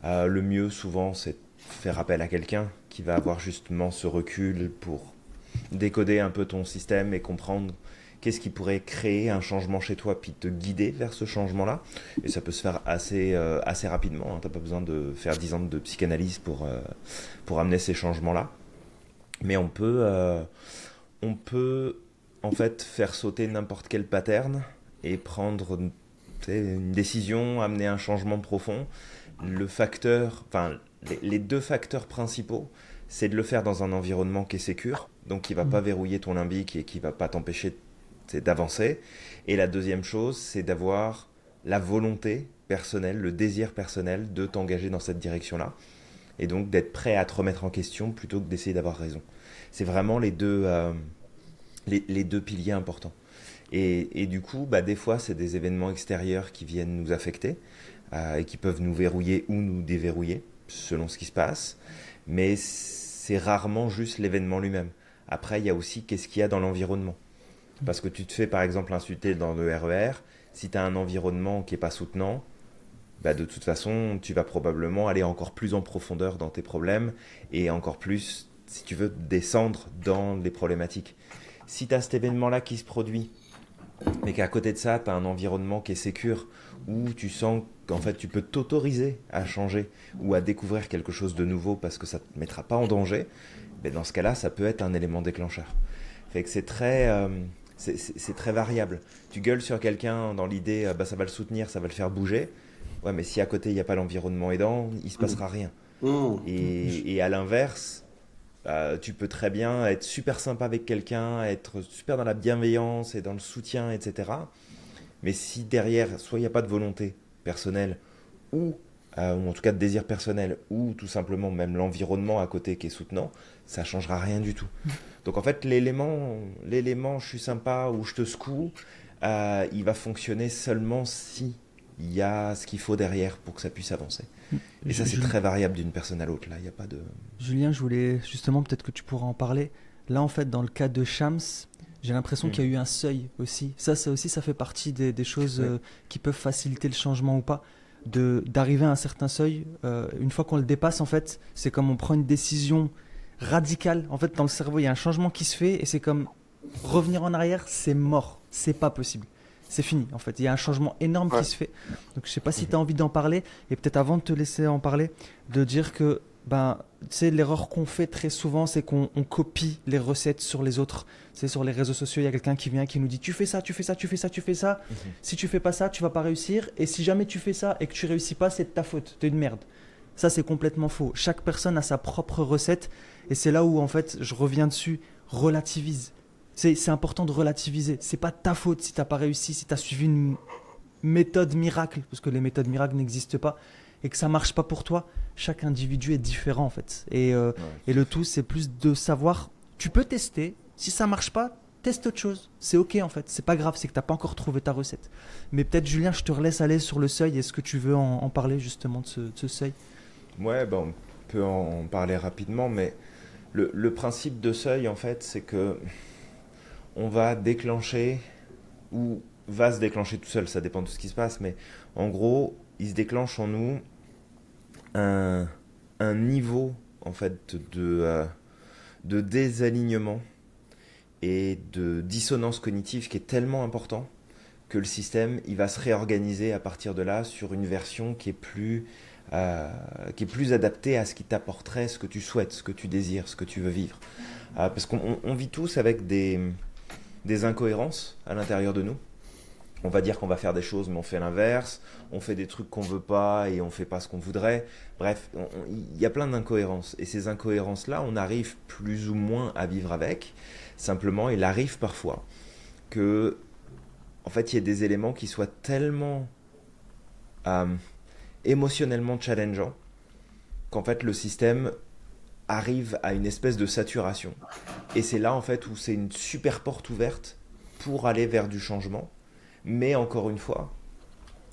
Le mieux souvent, c'est de faire appel à quelqu'un qui va avoir justement ce recul pour décoder un peu ton système et comprendre qu'est-ce qui pourrait créer un changement chez toi puis te guider vers ce changement-là. Et ça peut se faire assez rapidement, hein. Tu n'as pas besoin de faire 10 ans de psychanalyse pour amener ces changements-là. Mais on peut en fait faire sauter n'importe quel pattern et prendre une décision, amener un changement profond. Les deux facteurs principaux, c'est de le faire dans un environnement qui est sécure, donc qui ne va pas verrouiller ton limbique et qui ne va pas t'empêcher d'avancer. Et la deuxième chose, c'est d'avoir la volonté personnelle, le désir personnel de t'engager dans cette direction-là. Et donc d'être prêt à te remettre en question plutôt que d'essayer d'avoir raison. C'est vraiment les deux piliers importants. Et du coup, des fois, c'est des événements extérieurs qui viennent nous affecter et qui peuvent nous verrouiller ou nous déverrouiller selon ce qui se passe. Mais c'est rarement juste l'événement lui-même. Après, il y a aussi qu'est-ce qu'il y a dans l'environnement. Parce que tu te fais par exemple insulter dans le RER, si tu as un environnement qui n'est pas soutenant, de toute façon, tu vas probablement aller encore plus en profondeur dans tes problèmes et encore plus, si tu veux, descendre dans les problématiques. Si tu as cet événement-là qui se produit, mais qu'à côté de ça, tu as un environnement qui est sécure, où tu sens qu'en fait, tu peux t'autoriser à changer ou à découvrir quelque chose de nouveau parce que ça ne te mettra pas en danger, dans ce cas-là, ça peut être un élément déclencheur. Fait que c'est très variable. Tu gueules sur quelqu'un dans l'idée, ça va le soutenir, ça va le faire bouger. Ouais, mais si à côté, il n'y a pas l'environnement aidant, il ne se passera rien. Et à l'inverse, tu peux très bien être super sympa avec quelqu'un, être super dans la bienveillance et dans le soutien, etc. Mais si derrière, soit il n'y a pas de volonté personnelle, ou en tout cas de désir personnel, ou tout simplement même l'environnement à côté qui est soutenant, ça ne changera rien du tout. Donc en fait, l'élément je suis sympa ou je te secoue, il va fonctionner seulement si il y a ce qu'il faut derrière pour que ça puisse avancer. Et ça, c'est très variable d'une personne à l'autre. Là, il n'y a pas de... Julien, je voulais justement, peut-être que tu pourras en parler. Là, en fait, dans le cas de Shams, j'ai l'impression qu'il y a eu un seuil aussi. Ça aussi, ça fait partie des choses qui peuvent faciliter le changement ou pas. D'arriver à un certain seuil, une fois qu'on le dépasse, en fait, c'est comme on prend une décision radicale. En fait, dans le cerveau, il y a un changement qui se fait et c'est comme revenir en arrière, c'est mort. C'est pas possible. C'est fini, en fait. Il y a un changement énorme qui se fait. Donc, je sais pas si tu as envie d'en parler et peut-être avant de te laisser en parler, de dire que Ben, tu sais, l'erreur qu'on fait très souvent, c'est qu'on copie les recettes sur les autres. C'est sur les réseaux sociaux, il y a quelqu'un qui vient qui nous dit tu fais ça, tu fais ça, tu fais ça, tu fais ça. Si tu fais pas ça, tu vas pas réussir. Et si jamais tu fais ça et que tu réussis pas, c'est de ta faute. T'es une merde. Ça, c'est complètement faux. Chaque personne a sa propre recette. Et c'est là où, en fait, je reviens dessus, relativise. C'est important de relativiser. C'est pas ta faute si t'as pas réussi, si t'as suivi une méthode miracle, parce que les méthodes miracles n'existent pas, et que ça marche pas pour toi. Chaque individu est différent, en fait. Et le tout, c'est plus de savoir, tu peux tester. Si ça marche pas, teste autre chose. C'est ok, en fait. C'est pas grave, c'est que t'as pas encore trouvé ta recette. Mais peut-être, Julien, je te relaisse aller sur le seuil. Est-ce que tu veux en parler, justement, de ce seuil? Ouais, ben, on peut en parler rapidement, mais le principe de seuil, en fait, c'est que on va déclencher ou va se déclencher tout seul, ça dépend de ce qui se passe, mais en gros, il se déclenche en nous un, un niveau en fait de désalignement et de dissonance cognitive qui est tellement important que le système il va se réorganiser à partir de là sur une version qui est plus adaptée à ce qui t'apporterait ce que tu souhaites, ce que tu désires, ce que tu veux vivre. Parce qu'on vit tous avec des incohérences à l'intérieur de nous. On va dire qu'on va faire des choses, mais on fait l'inverse. On fait des trucs qu'on veut pas et on fait pas ce qu'on voudrait. Bref, il y a plein d'incohérences. Et ces incohérences-là, on arrive plus ou moins à vivre avec. Simplement, il arrive parfois que, en fait, il y ait des éléments qui soient tellement émotionnellement challengeants qu'en fait, le système arrive à une espèce de saturation. Et c'est là, en fait, où c'est une super porte ouverte pour aller vers du changement. Mais encore une fois,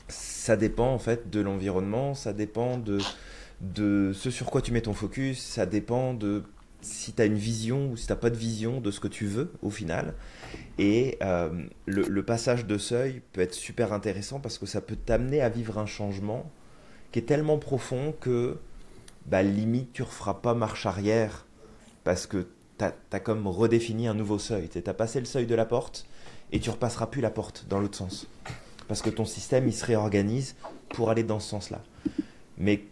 ça dépend en fait de l'environnement, ça dépend de ce sur quoi tu mets ton focus, ça dépend de si tu as une vision ou si tu n'as pas de vision de ce que tu veux au final. Et le passage de seuil peut être super intéressant parce que ça peut t'amener à vivre un changement qui est tellement profond que bah, limite tu ne referas pas marche arrière parce que tu as comme redéfini un nouveau seuil. Tu as passé le seuil de la porte et tu repasseras plus la porte dans l'autre sens. Parce que ton système, il se réorganise pour aller dans ce sens-là. Mais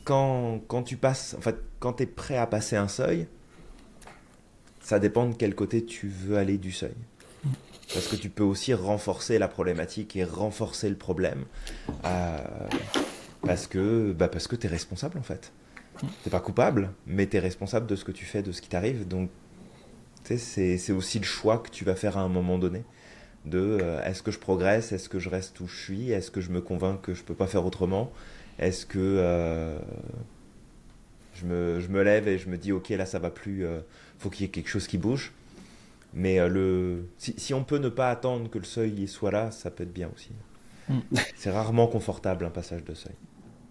quand tu passes, en fait, quand tu es prêt à passer un seuil, ça dépend de quel côté tu veux aller du seuil. Parce que tu peux aussi renforcer la problématique et renforcer le problème. Parce que tu es responsable, en fait. Tu n'es pas coupable, mais tu es responsable de ce que tu fais, de ce qui t'arrive. Donc, tu sais, c'est aussi le choix que tu vas faire à un moment donné. Est-ce que je progresse, est-ce que je reste où je suis, est-ce que je me convainc que je peux pas faire autrement, est-ce que je me lève et je me dis ok là ça va plus, faut qu'il y ait quelque chose qui bouge. Mais si on peut ne pas attendre que le seuil y soit là, ça peut être bien aussi. C'est rarement confortable un passage de seuil.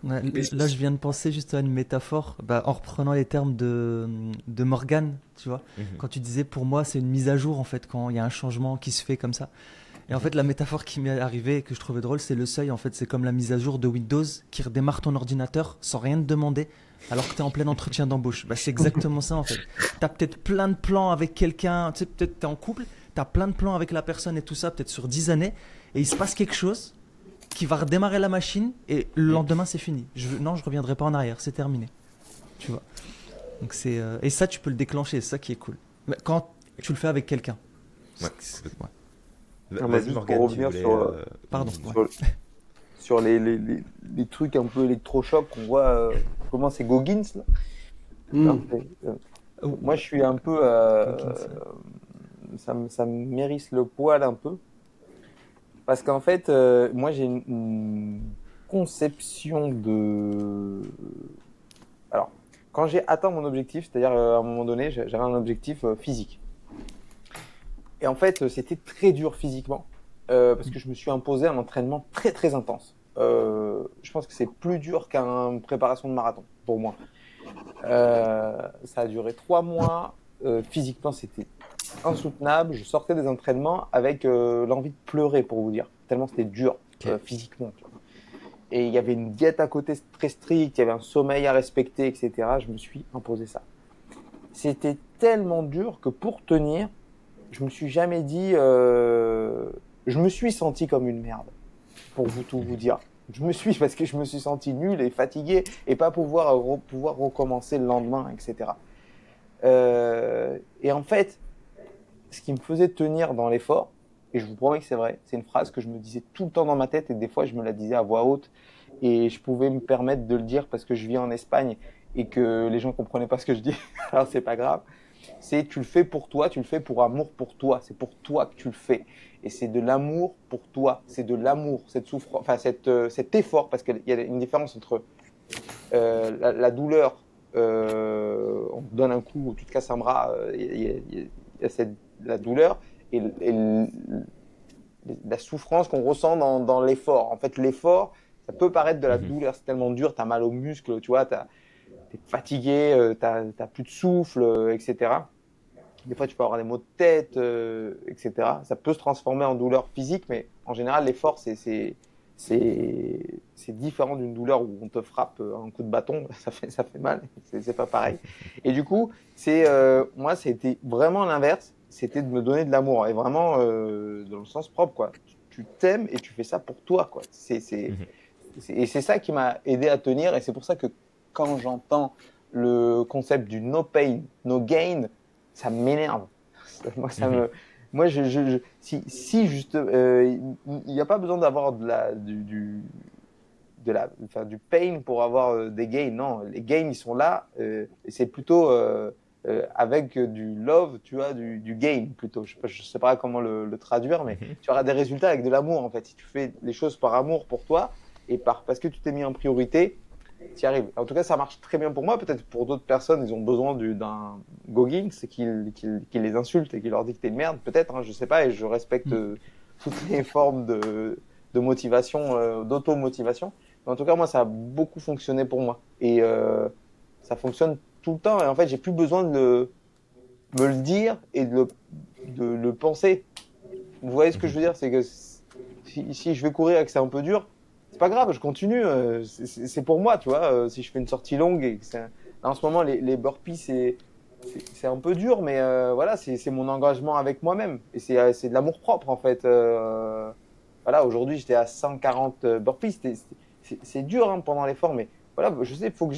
Ouais, là, je viens de penser juste à une métaphore, bah, en reprenant les termes de Morgane, tu vois. Quand tu disais, pour moi, c'est une mise à jour, en fait, quand il y a un changement qui se fait comme ça. Et en fait, la métaphore qui m'est arrivée et que je trouvais drôle, c'est le seuil. En fait, c'est comme la mise à jour de Windows qui redémarre ton ordinateur sans rien te demander, alors que tu es en plein entretien d'embauche. Bah, c'est exactement ça, en fait. Tu as peut-être plein de plans avec quelqu'un, tu sais, peut-être tu es en couple, tu as plein de plans avec la personne et tout ça, peut-être sur 10 années, et il se passe quelque chose qui va redémarrer la machine et le lendemain c'est fini. Non, je reviendrai pas en arrière, c'est terminé. Tu vois. Donc et ça tu peux le déclencher, c'est ça qui est cool. Mais quand tu le fais avec quelqu'un. Ouais. Vas-y, Morgane, pour revenir Pardon. Sur les trucs un peu électrochocs qu'on voit, comment c'est Goggins là. Moi je suis un peu ça me mérisse le poil un peu. Parce qu'en fait, moi, j'ai une conception de... Alors, quand j'ai atteint mon objectif, c'est-à-dire à un moment donné, j'avais un objectif physique. Et en fait, c'était très dur physiquement, parce que je me suis imposé un entraînement très, très intense. Je pense que c'est plus dur qu'une préparation de marathon, pour moi. Ça a duré 3 mois. Physiquement, c'était insoutenable. Je sortais des entraînements avec l'envie de pleurer, pour vous dire, tellement c'était dur physiquement, tu vois. Et il y avait une diète à côté très stricte, il y avait un sommeil à respecter, etc. Je me suis imposé ça. C'était tellement dur que pour tenir, je me suis jamais dit je me suis senti comme une merde, pour tout vous dire. Je me suis parce que je me suis senti nul et fatigué et pas pouvoir recommencer le lendemain, etc. Et en fait, ce qui me faisait tenir dans l'effort, et je vous promets que c'est vrai, c'est une phrase que je me disais tout le temps dans ma tête et des fois je me la disais à voix haute et je pouvais me permettre de le dire parce que je vis en Espagne et que les gens comprenaient pas ce que je dis, alors c'est pas grave. C'est tu le fais pour toi, tu le fais pour amour pour toi, c'est pour toi que tu le fais. Et c'est de l'amour pour toi, c'est de l'amour, cette souffrance, enfin cet effort, parce qu'il y a une différence entre la douleur, on te donne un coup, tu te casses un bras, il y a la douleur et la souffrance qu'on ressent dans l'effort. En fait, l'effort, ça peut paraître de la douleur, c'est tellement dur, tu as mal aux muscles, tu vois, tu es fatigué, tu n'as plus de souffle, etc. Des fois, tu peux avoir des maux de tête, etc. Ça peut se transformer en douleur physique, mais en général, l'effort, c'est différent d'une douleur où on te frappe un coup de bâton, ça fait mal, c'est pas pareil. Et du coup, moi, c'était vraiment l'inverse, c'était de me donner de l'amour, et vraiment dans le sens propre, quoi. Tu t'aimes et tu fais ça pour toi, quoi. Et c'est ça qui m'a aidé à tenir, et c'est pour ça que quand j'entends le concept du no pain, no gain, ça m'énerve. Moi, si juste, il n'y a pas besoin d'avoir du pain pour avoir des gains. Non, les gains, ils sont là. Et c'est plutôt avec du love, tu vois, du gain plutôt. Je sais pas comment le traduire, mais tu auras des résultats avec de l'amour, en fait. Si tu fais les choses par amour pour toi et parce que tu t'es mis en priorité, tu y arrives. En tout cas, ça marche très bien pour moi. Peut-être pour d'autres personnes, ils ont besoin d'un Goggins qui les insulte et qui leur dit que t'es une merde. Peut-être, hein, je sais pas. Et je respecte toutes les formes de motivation, d'auto-motivation. Mais en tout cas, moi, ça a beaucoup fonctionné pour moi. Et ça fonctionne tout le temps. Et en fait, j'ai plus besoin de me le dire et de le penser. Vous voyez ce que je veux dire? C'est que si je vais courir et que c'est un peu dur, c'est pas grave, je continue. C'est pour moi, tu vois. Si je fais une sortie longue et que là, en ce moment, les burpees, c'est un peu dur, mais voilà, c'est mon engagement avec moi-même. Et c'est de l'amour propre, en fait. Voilà, aujourd'hui, j'étais à 140 burpees. C'est dur hein, pendant l'effort, mais voilà, je sais, il faut que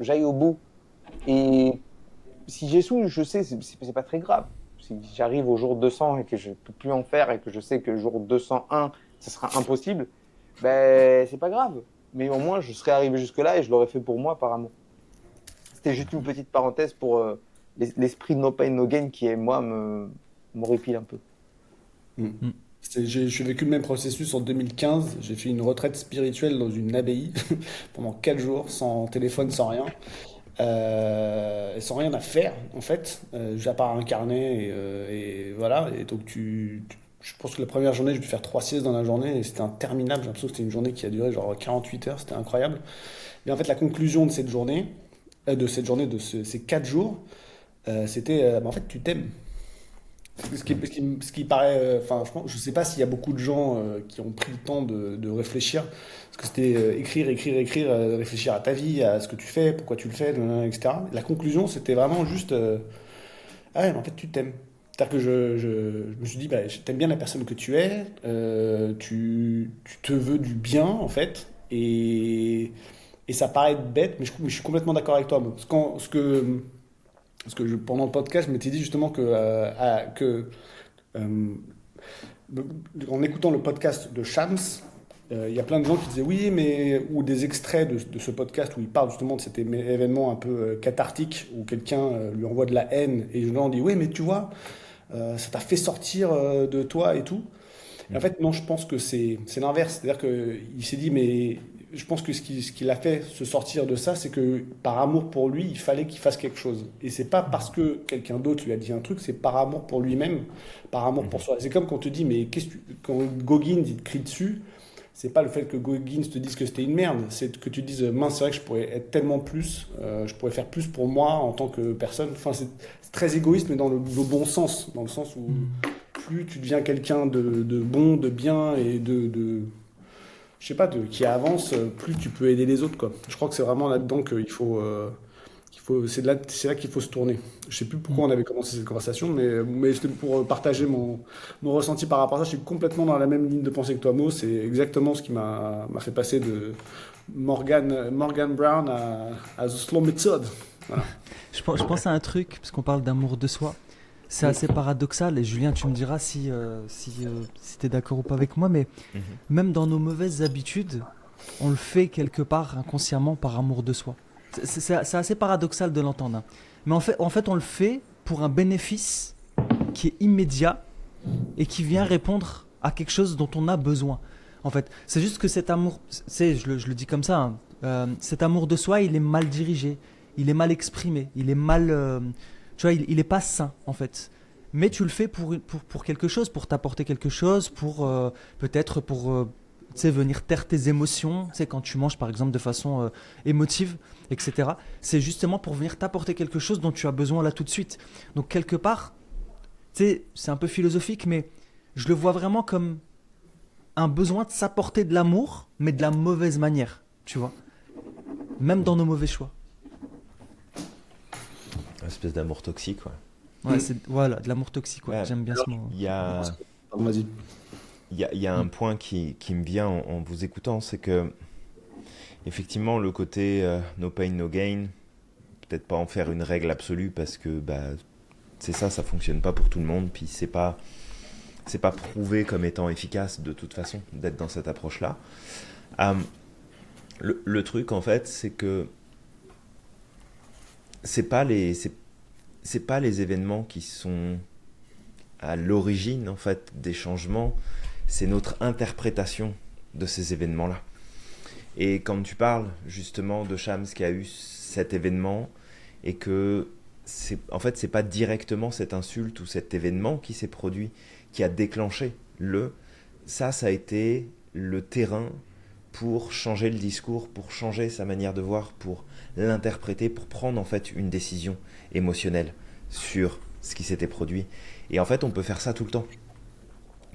j'aille au bout. Et si j'essoue, je sais, c'est pas très grave. Si j'arrive au jour 200 et que je peux plus en faire et que je sais que le jour 201, ça sera impossible, ben c'est pas grave. Mais au moins, je serais arrivé jusque-là et je l'aurais fait pour moi par amour. C'était juste une petite parenthèse pour l'esprit no pain no gain qui, moi, m'horripile un peu. J'ai vécu le même processus en 2015. J'ai fait une retraite spirituelle dans une abbaye pendant 4 jours, sans téléphone, sans rien. Et sans rien à faire, en fait, juste à part un carnet. Et voilà. Et donc, je pense que la première journée, j'ai pu faire 3 siestes dans la journée et c'était interminable. J'ai l'impression que c'était une journée qui a duré genre 48 heures. C'était incroyable. Et en fait, la conclusion de cette journée, ces 4 jours, c'était bah, en fait, tu t'aimes. Ce qui paraît, enfin, je sais pas s'il y a beaucoup de gens qui ont pris le temps de réfléchir, parce que c'était écrire, écrire, écrire, réfléchir à ta vie, à ce que tu fais, pourquoi tu le fais, etc. La conclusion, c'était vraiment juste, ah ouais, mais en fait, tu t'aimes. C'est-à-dire que je me suis dit, bah, t'aimes bien la personne que tu es, tu te veux du bien, en fait, et ça paraît être bête, mais je suis complètement d'accord avec toi. Moi. Pendant le podcast, je m'étais dit justement euh, en écoutant le podcast de Shams, il y a plein de gens qui disaient oui, mais ou des extraits de ce podcast où il parle justement de cet événement un peu cathartique où quelqu'un lui envoie de la haine et les gens disent oui, mais tu vois, ça t'a fait sortir de toi et tout. Et en fait, non, je pense que c'est l'inverse. C'est-à-dire qu'il s'est dit, mais je pense que ce qui l'a fait se sortir de ça, c'est que par amour pour lui, il fallait qu'il fasse quelque chose. Et c'est pas parce que quelqu'un d'autre lui a dit un truc, c'est par amour pour lui-même, par amour pour soi. C'est comme quand on te dit, mais quand Goggins il te crie dessus, c'est pas le fait que Goggins te dise que c'était une merde, c'est que tu te dises, mince, c'est vrai que je pourrais être tellement plus, je pourrais faire plus pour moi en tant que personne. Enfin, c'est très égoïste, mais dans le bon sens, dans le sens où plus tu deviens quelqu'un de bon, de bien et je sais pas, qui avance, plus tu peux aider les autres, quoi. Je crois que c'est vraiment là-dedans qu'il faut, C'est là qu'il faut se tourner. Je sais plus pourquoi on avait commencé cette conversation, mais c'était pour partager mon ressenti par rapport à ça. Je suis complètement dans la même ligne de pensée que toi, Mo. C'est exactement ce qui m'a fait passer de Morgan Brown à The Slow Method. Voilà. Je pense à un truc, parce qu'on parle d'amour de soi. C'est assez paradoxal, et Julien, tu me diras si tu es d'accord ou pas avec moi, mais Mhm. même dans nos mauvaises habitudes, on le fait quelque part inconsciemment par amour de soi. C'est assez paradoxal de l'entendre, hein. Mais en fait, on le fait pour un bénéfice qui est immédiat et qui vient répondre à quelque chose dont on a besoin. En fait, c'est juste que cet amour, je le dis comme ça, hein, cet amour de soi, il est mal dirigé, il est mal exprimé, il est mal, tu vois, il est pas sain en fait. Mais tu le fais pour quelque chose, pour t'apporter quelque chose, pour peut-être pour tu sais, venir taire tes émotions, tu sais, quand tu manges par exemple de façon émotive, etc. C'est justement pour venir t'apporter quelque chose dont tu as besoin là tout de suite. Donc quelque part, tu sais, c'est un peu philosophique, mais je le vois vraiment comme un besoin de s'apporter de l'amour, mais de la mauvaise manière, tu vois. Même dans nos mauvais choix. Une espèce d'amour toxique, ouais. Ouais, voilà, de l'amour toxique, ouais. Ouais. J'aime bien ce mot. Il y a, Pardon, vas-y. il y a un point qui me vient en vous écoutant, c'est que effectivement le côté no pain no gain, peut-être pas en faire une règle absolue parce que bah c'est ça fonctionne pas pour tout le monde, puis c'est pas prouvé comme étant efficace de toute façon d'être dans cette approche-là. Euh, le truc en fait, c'est que c'est pas les événements qui sont à l'origine en fait des changements, c'est notre interprétation de ces événements-là. Et quand tu parles justement de Shams qui a eu cet événement et que en fait c'est pas directement cette insulte ou cet événement qui s'est produit qui a déclenché ça a été le terrain pour changer le discours, pour changer sa manière de voir, pour l'interpréter, pour prendre en fait une décision émotionnelle sur ce qui s'était produit. Et en fait on peut faire ça tout le temps.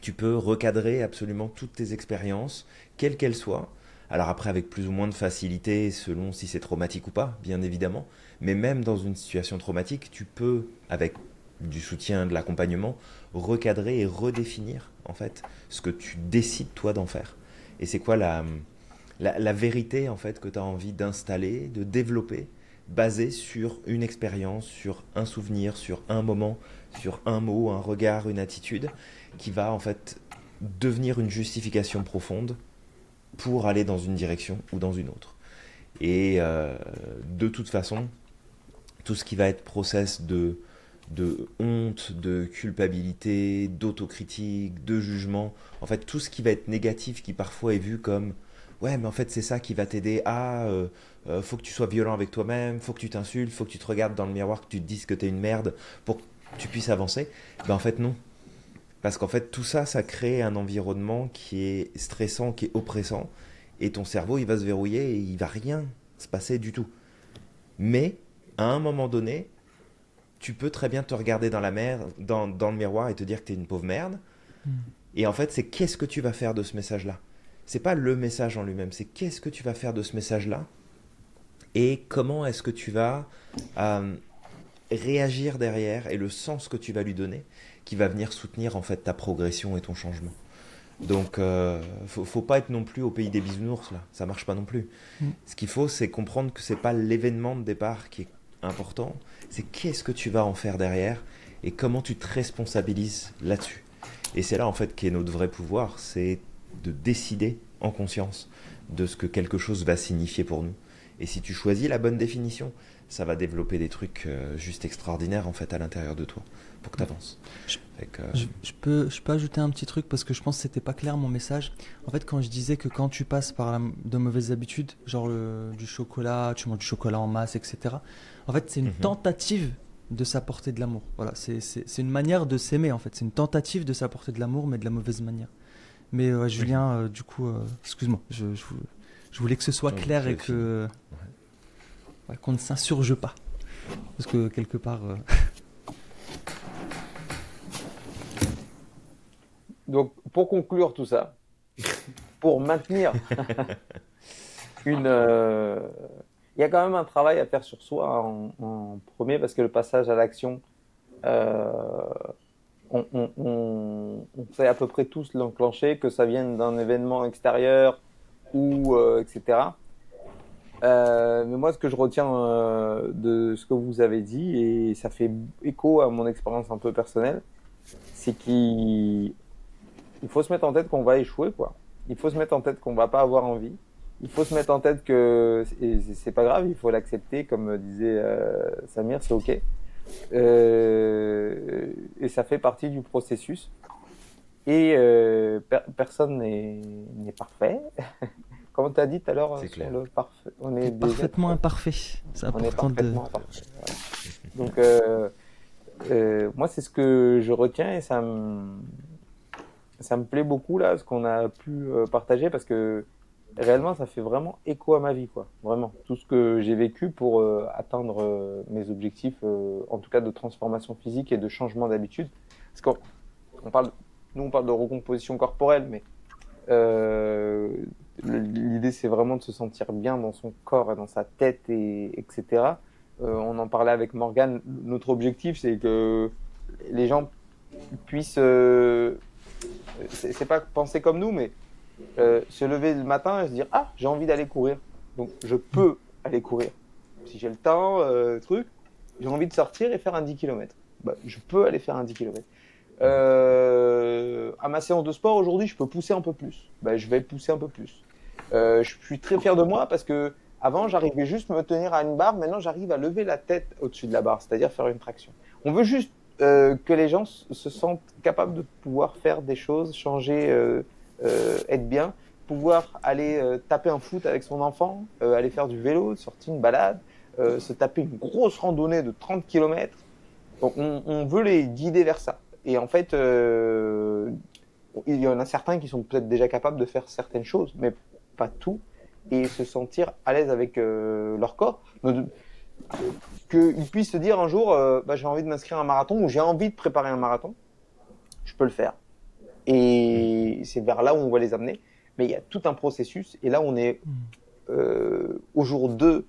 Tu peux recadrer absolument toutes tes expériences, quelles qu'elles soient. Alors après, avec plus ou moins de facilité, selon si c'est traumatique ou pas, bien évidemment. Mais même dans une situation traumatique, tu peux, avec du soutien, de l'accompagnement, recadrer et redéfinir, en fait, ce que tu décides, toi, d'en faire. Et c'est quoi la vérité, en fait, que tu as envie d'installer, de développer, basée sur une expérience, sur un souvenir, sur un moment, sur un mot, un regard, une attitude, qui va, en fait, devenir une justification profonde pour aller dans une direction ou dans une autre. Et de toute façon, tout ce qui va être process de honte, de culpabilité, d'autocritique, de jugement, en fait tout ce qui va être négatif qui parfois est vu comme ouais mais en fait c'est ça qui va t'aider à faut que tu sois violent avec toi-même, faut que tu t'insultes, faut que tu te regardes dans le miroir, que tu te dises que t'es une merde pour que tu puisses avancer, ben en fait non. Parce qu'en fait, tout ça, ça crée un environnement qui est stressant, qui est oppressant. Et ton cerveau, il va se verrouiller et il va rien se passer du tout. Mais, à un moment donné, tu peux très bien te regarder dans le miroir et te dire que tu es une pauvre merde. Et en fait, c'est qu'est-ce que tu vas faire de ce message-là. C'est pas le message en lui-même, c'est qu'est-ce que tu vas faire de ce message-là. Et comment est-ce que tu vas réagir derrière et le sens que tu vas lui donner qui va venir soutenir en fait ta progression et ton changement. Donc faut pas être non plus au pays des bisounours là, ça marche pas non plus. Ce qu'il faut c'est comprendre que c'est pas l'événement de départ qui est important, c'est qu'est-ce que tu vas en faire derrière et comment tu te responsabilises là-dessus. Et c'est là en fait qu'est notre vrai pouvoir, c'est de décider en conscience de ce que quelque chose va signifier pour nous. Et si tu choisis la bonne définition, ça va développer des trucs juste extraordinaires en fait à l'intérieur de toi pour que tu avances. Je peux ajouter un petit truc parce que je pense que c'était pas clair mon message. En fait, quand je disais que quand tu passes par de mauvaises habitudes, genre du chocolat, tu manges du chocolat en masse, etc. En fait, c'est une tentative de s'apporter de l'amour. Voilà, c'est une manière de s'aimer en fait. C'est une tentative de s'apporter de l'amour, mais de la mauvaise manière. Mais Julien, du coup, excuse-moi, je voulais que ce soit clair et que qu'on ne s'insurge pas. Parce que quelque part... Donc, pour conclure tout ça, pour maintenir une il y a quand même un travail à faire sur soi en premier, parce que le passage à l'action, euh, on sait à peu près tous l'enclencher, que ça vienne d'un événement extérieur ou etc. Mais moi, ce que je retiens de ce que vous avez dit, et ça fait écho à mon expérience un peu personnelle, c'est qu'il faut se mettre en tête qu'on va échouer, quoi. Il faut se mettre en tête qu'on va pas avoir envie. Il faut se mettre en tête que et c'est pas grave, il faut l'accepter, comme disait Samir, c'est ok. Et ça fait partie du processus. Et personne n'est parfait. Comme tu as dit tout à l'heure C'est sur clair. le parfait, on T'es est parfaitement imparfait. C'est on est important de. parfaitement imparfait. Voilà. Donc moi c'est ce que je retiens, et ça me plaît beaucoup là ce qu'on a pu partager, parce que réellement ça fait vraiment écho à ma vie, quoi. Vraiment tout ce que j'ai vécu pour atteindre mes objectifs, en tout cas de transformation physique et de changement d'habitude. Parce qu'on parle, nous on parle de recomposition corporelle, mais euh, l'idée c'est vraiment de se sentir bien dans son corps et dans sa tête, et etc. On en parlait avec Morgane. Notre objectif c'est que les gens puissent c'est pas penser comme nous, mais se lever le matin et se dire ah, j'ai envie d'aller courir, donc je peux aller courir si j'ai le temps, truc, j'ai envie de sortir et faire un 10 km, bah, je peux aller faire un 10 km. À ma séance de sport aujourd'hui, je peux pousser un peu plus, bah, je vais pousser un peu plus. Je suis très fier de moi, parce que avant j'arrivais juste à me tenir à une barre, maintenant j'arrive à lever la tête au-dessus de la barre, c'est-à-dire faire une traction. On veut juste que les gens se sentent capables de pouvoir faire des choses, changer, être bien, pouvoir aller taper un foot avec son enfant, aller faire du vélo, sortir une balade, se taper une grosse randonnée de 30 km. Donc on veut les guider vers ça. Et en fait, il y en a certains qui sont peut-être déjà capables de faire certaines choses, mais pas tout, et se sentir à l'aise avec leur corps. Donc, qu'ils puissent se dire un jour, bah, j'ai envie de m'inscrire à un marathon, ou j'ai envie de préparer un marathon, je peux le faire. Et c'est vers là où on va les amener. Mais il y a tout un processus, et là on est au jour 2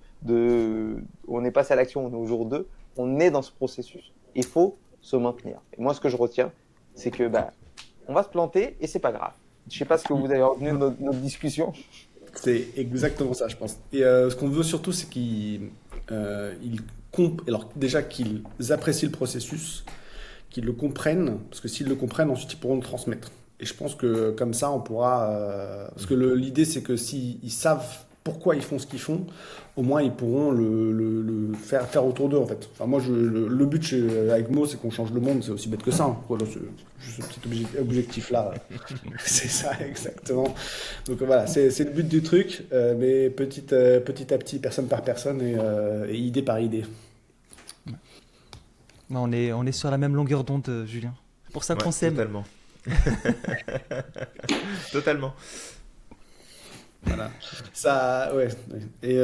on est passé à l'action, on est au jour 2, on est dans ce processus. Il faut se maintenir. Et moi, ce que je retiens, c'est que bah, on va se planter, et c'est pas grave. Je sais pas ce que vous avez retenu de notre discussion. C'est exactement ça, je pense. Et ce qu'on veut surtout, c'est alors déjà qu'ils apprécient le processus, qu'ils le comprennent, parce que s'ils le comprennent, ensuite ils pourront le transmettre. Et je pense que comme ça, on pourra. Parce que l'idée, c'est que s'ils savent pourquoi ils font ce qu'ils font, au moins ils pourront le faire autour d'eux, en fait. Enfin, moi, le but avec Mo, c'est qu'on change le monde, c'est aussi bête que ça, hein. Voilà, c'est juste ce petit objectif-là. C'est ça, exactement. Donc voilà, c'est le but du truc, mais petit à petit, personne par personne, et idée par idée. On est sur la même longueur d'onde, Julien. C'est pour ça Ouais, qu'on s'aime. totalement. Totalement. Voilà. Ça, ouais. Et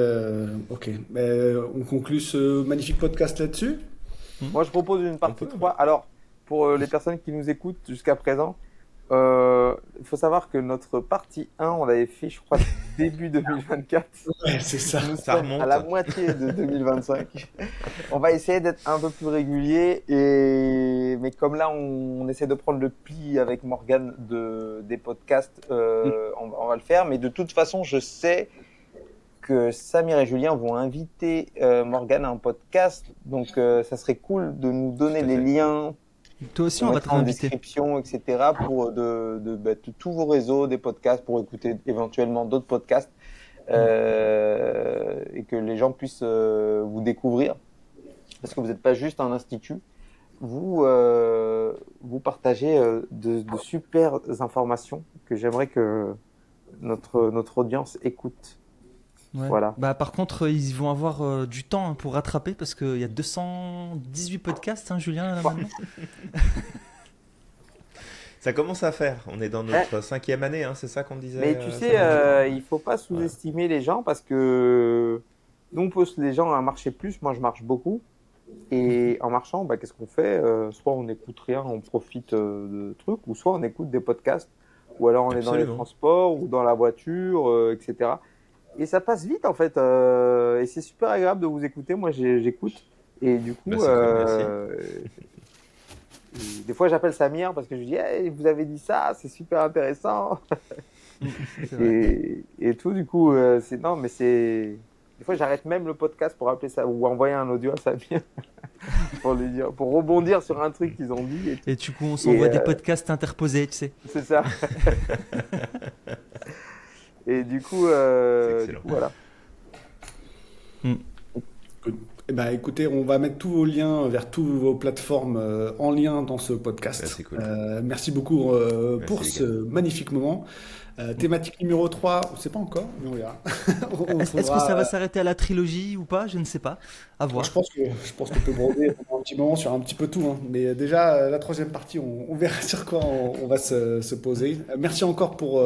ok. Mais, on conclut ce magnifique podcast là-dessus. Moi, je propose une partie peut. 3. Alors, pour les personnes qui nous écoutent jusqu'à présent, il faut savoir que notre partie 1, on l'avait fait, je crois, début 2024. Ouais, c'est ça. Nous Ça sommes remonte. à la moitié de 2025. On va essayer d'être un peu plus régulier, mais comme là, on essaie de prendre le pli avec Morgane des podcasts, on va le faire. Mais de toute façon, je sais que Samir et Julien vont inviter Morgane à un podcast. Donc, ça serait cool de nous donner Tout à les fait. liens. Toi aussi, On on va mettra te en réinviter. description, etc. pour tous vos réseaux, des podcasts, pour écouter éventuellement d'autres podcasts, et que les gens puissent vous découvrir, parce que vous n'êtes pas juste un institut. Vous partagez de super informations que j'aimerais que notre audience écoute. Ouais. Voilà. Bah, par contre, ils vont avoir du temps, hein, pour rattraper, parce qu'il y a 218 podcasts, hein, Julien, là, maintenant. Ça commence à faire. On est dans notre 5e année, hein, c'est ça qu'on disait. Mais tu sais, il faut pas sous-estimer les gens, parce que nous, on pousse les gens à marcher plus. Moi, je marche beaucoup. Et en marchant, bah, qu'est-ce qu'on fait? Soit on n'écoute rien, on profite de trucs, ou soit on écoute des podcasts, ou alors on est dans les Absolument. transports ou dans la voiture, etc. Et ça passe vite en fait. Et c'est super agréable de vous écouter. Moi, j'écoute. Et du coup, Bah, c'est cool, merci. et des fois, j'appelle Samir parce que je lui dis, hey, vous avez dit ça, c'est super intéressant. C'est vrai. Et tout, du coup, c'est non, mais c'est. Des fois, j'arrête même le podcast pour appeler ça ou envoyer un audio à Samir pour lui dire, pour rebondir sur un truc qu'ils ont dit. Et, tout. Et du coup, on Et, s'envoie des podcasts interposés, tu sais. c'est ça. Et C'est excellent. voilà. Eh ben, écoutez, on va mettre tous vos liens vers toutes vos plateformes en lien dans ce Bah, podcast. c'est cool. Merci beaucoup pour les ce gars. magnifique moment. Thématique numéro 3, on ne sait pas encore, mais on verra. On Est-ce que trouvera, ça va s'arrêter à la trilogie ou pas? Je ne sais pas. À voir. je pense qu'on peut broder pendant un petit moment sur un petit peu tout, hein. Mais déjà, la troisième partie, on verra sur quoi on va se poser. Merci encore pour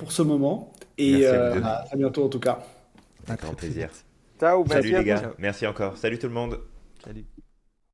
ce moment. Et Merci à vous deux. à très bientôt en tout cas. À Avec grand très, très plaisir. vite. Ciao, Salut merci à les tous. gars, merci encore. Salut tout le monde. Salut.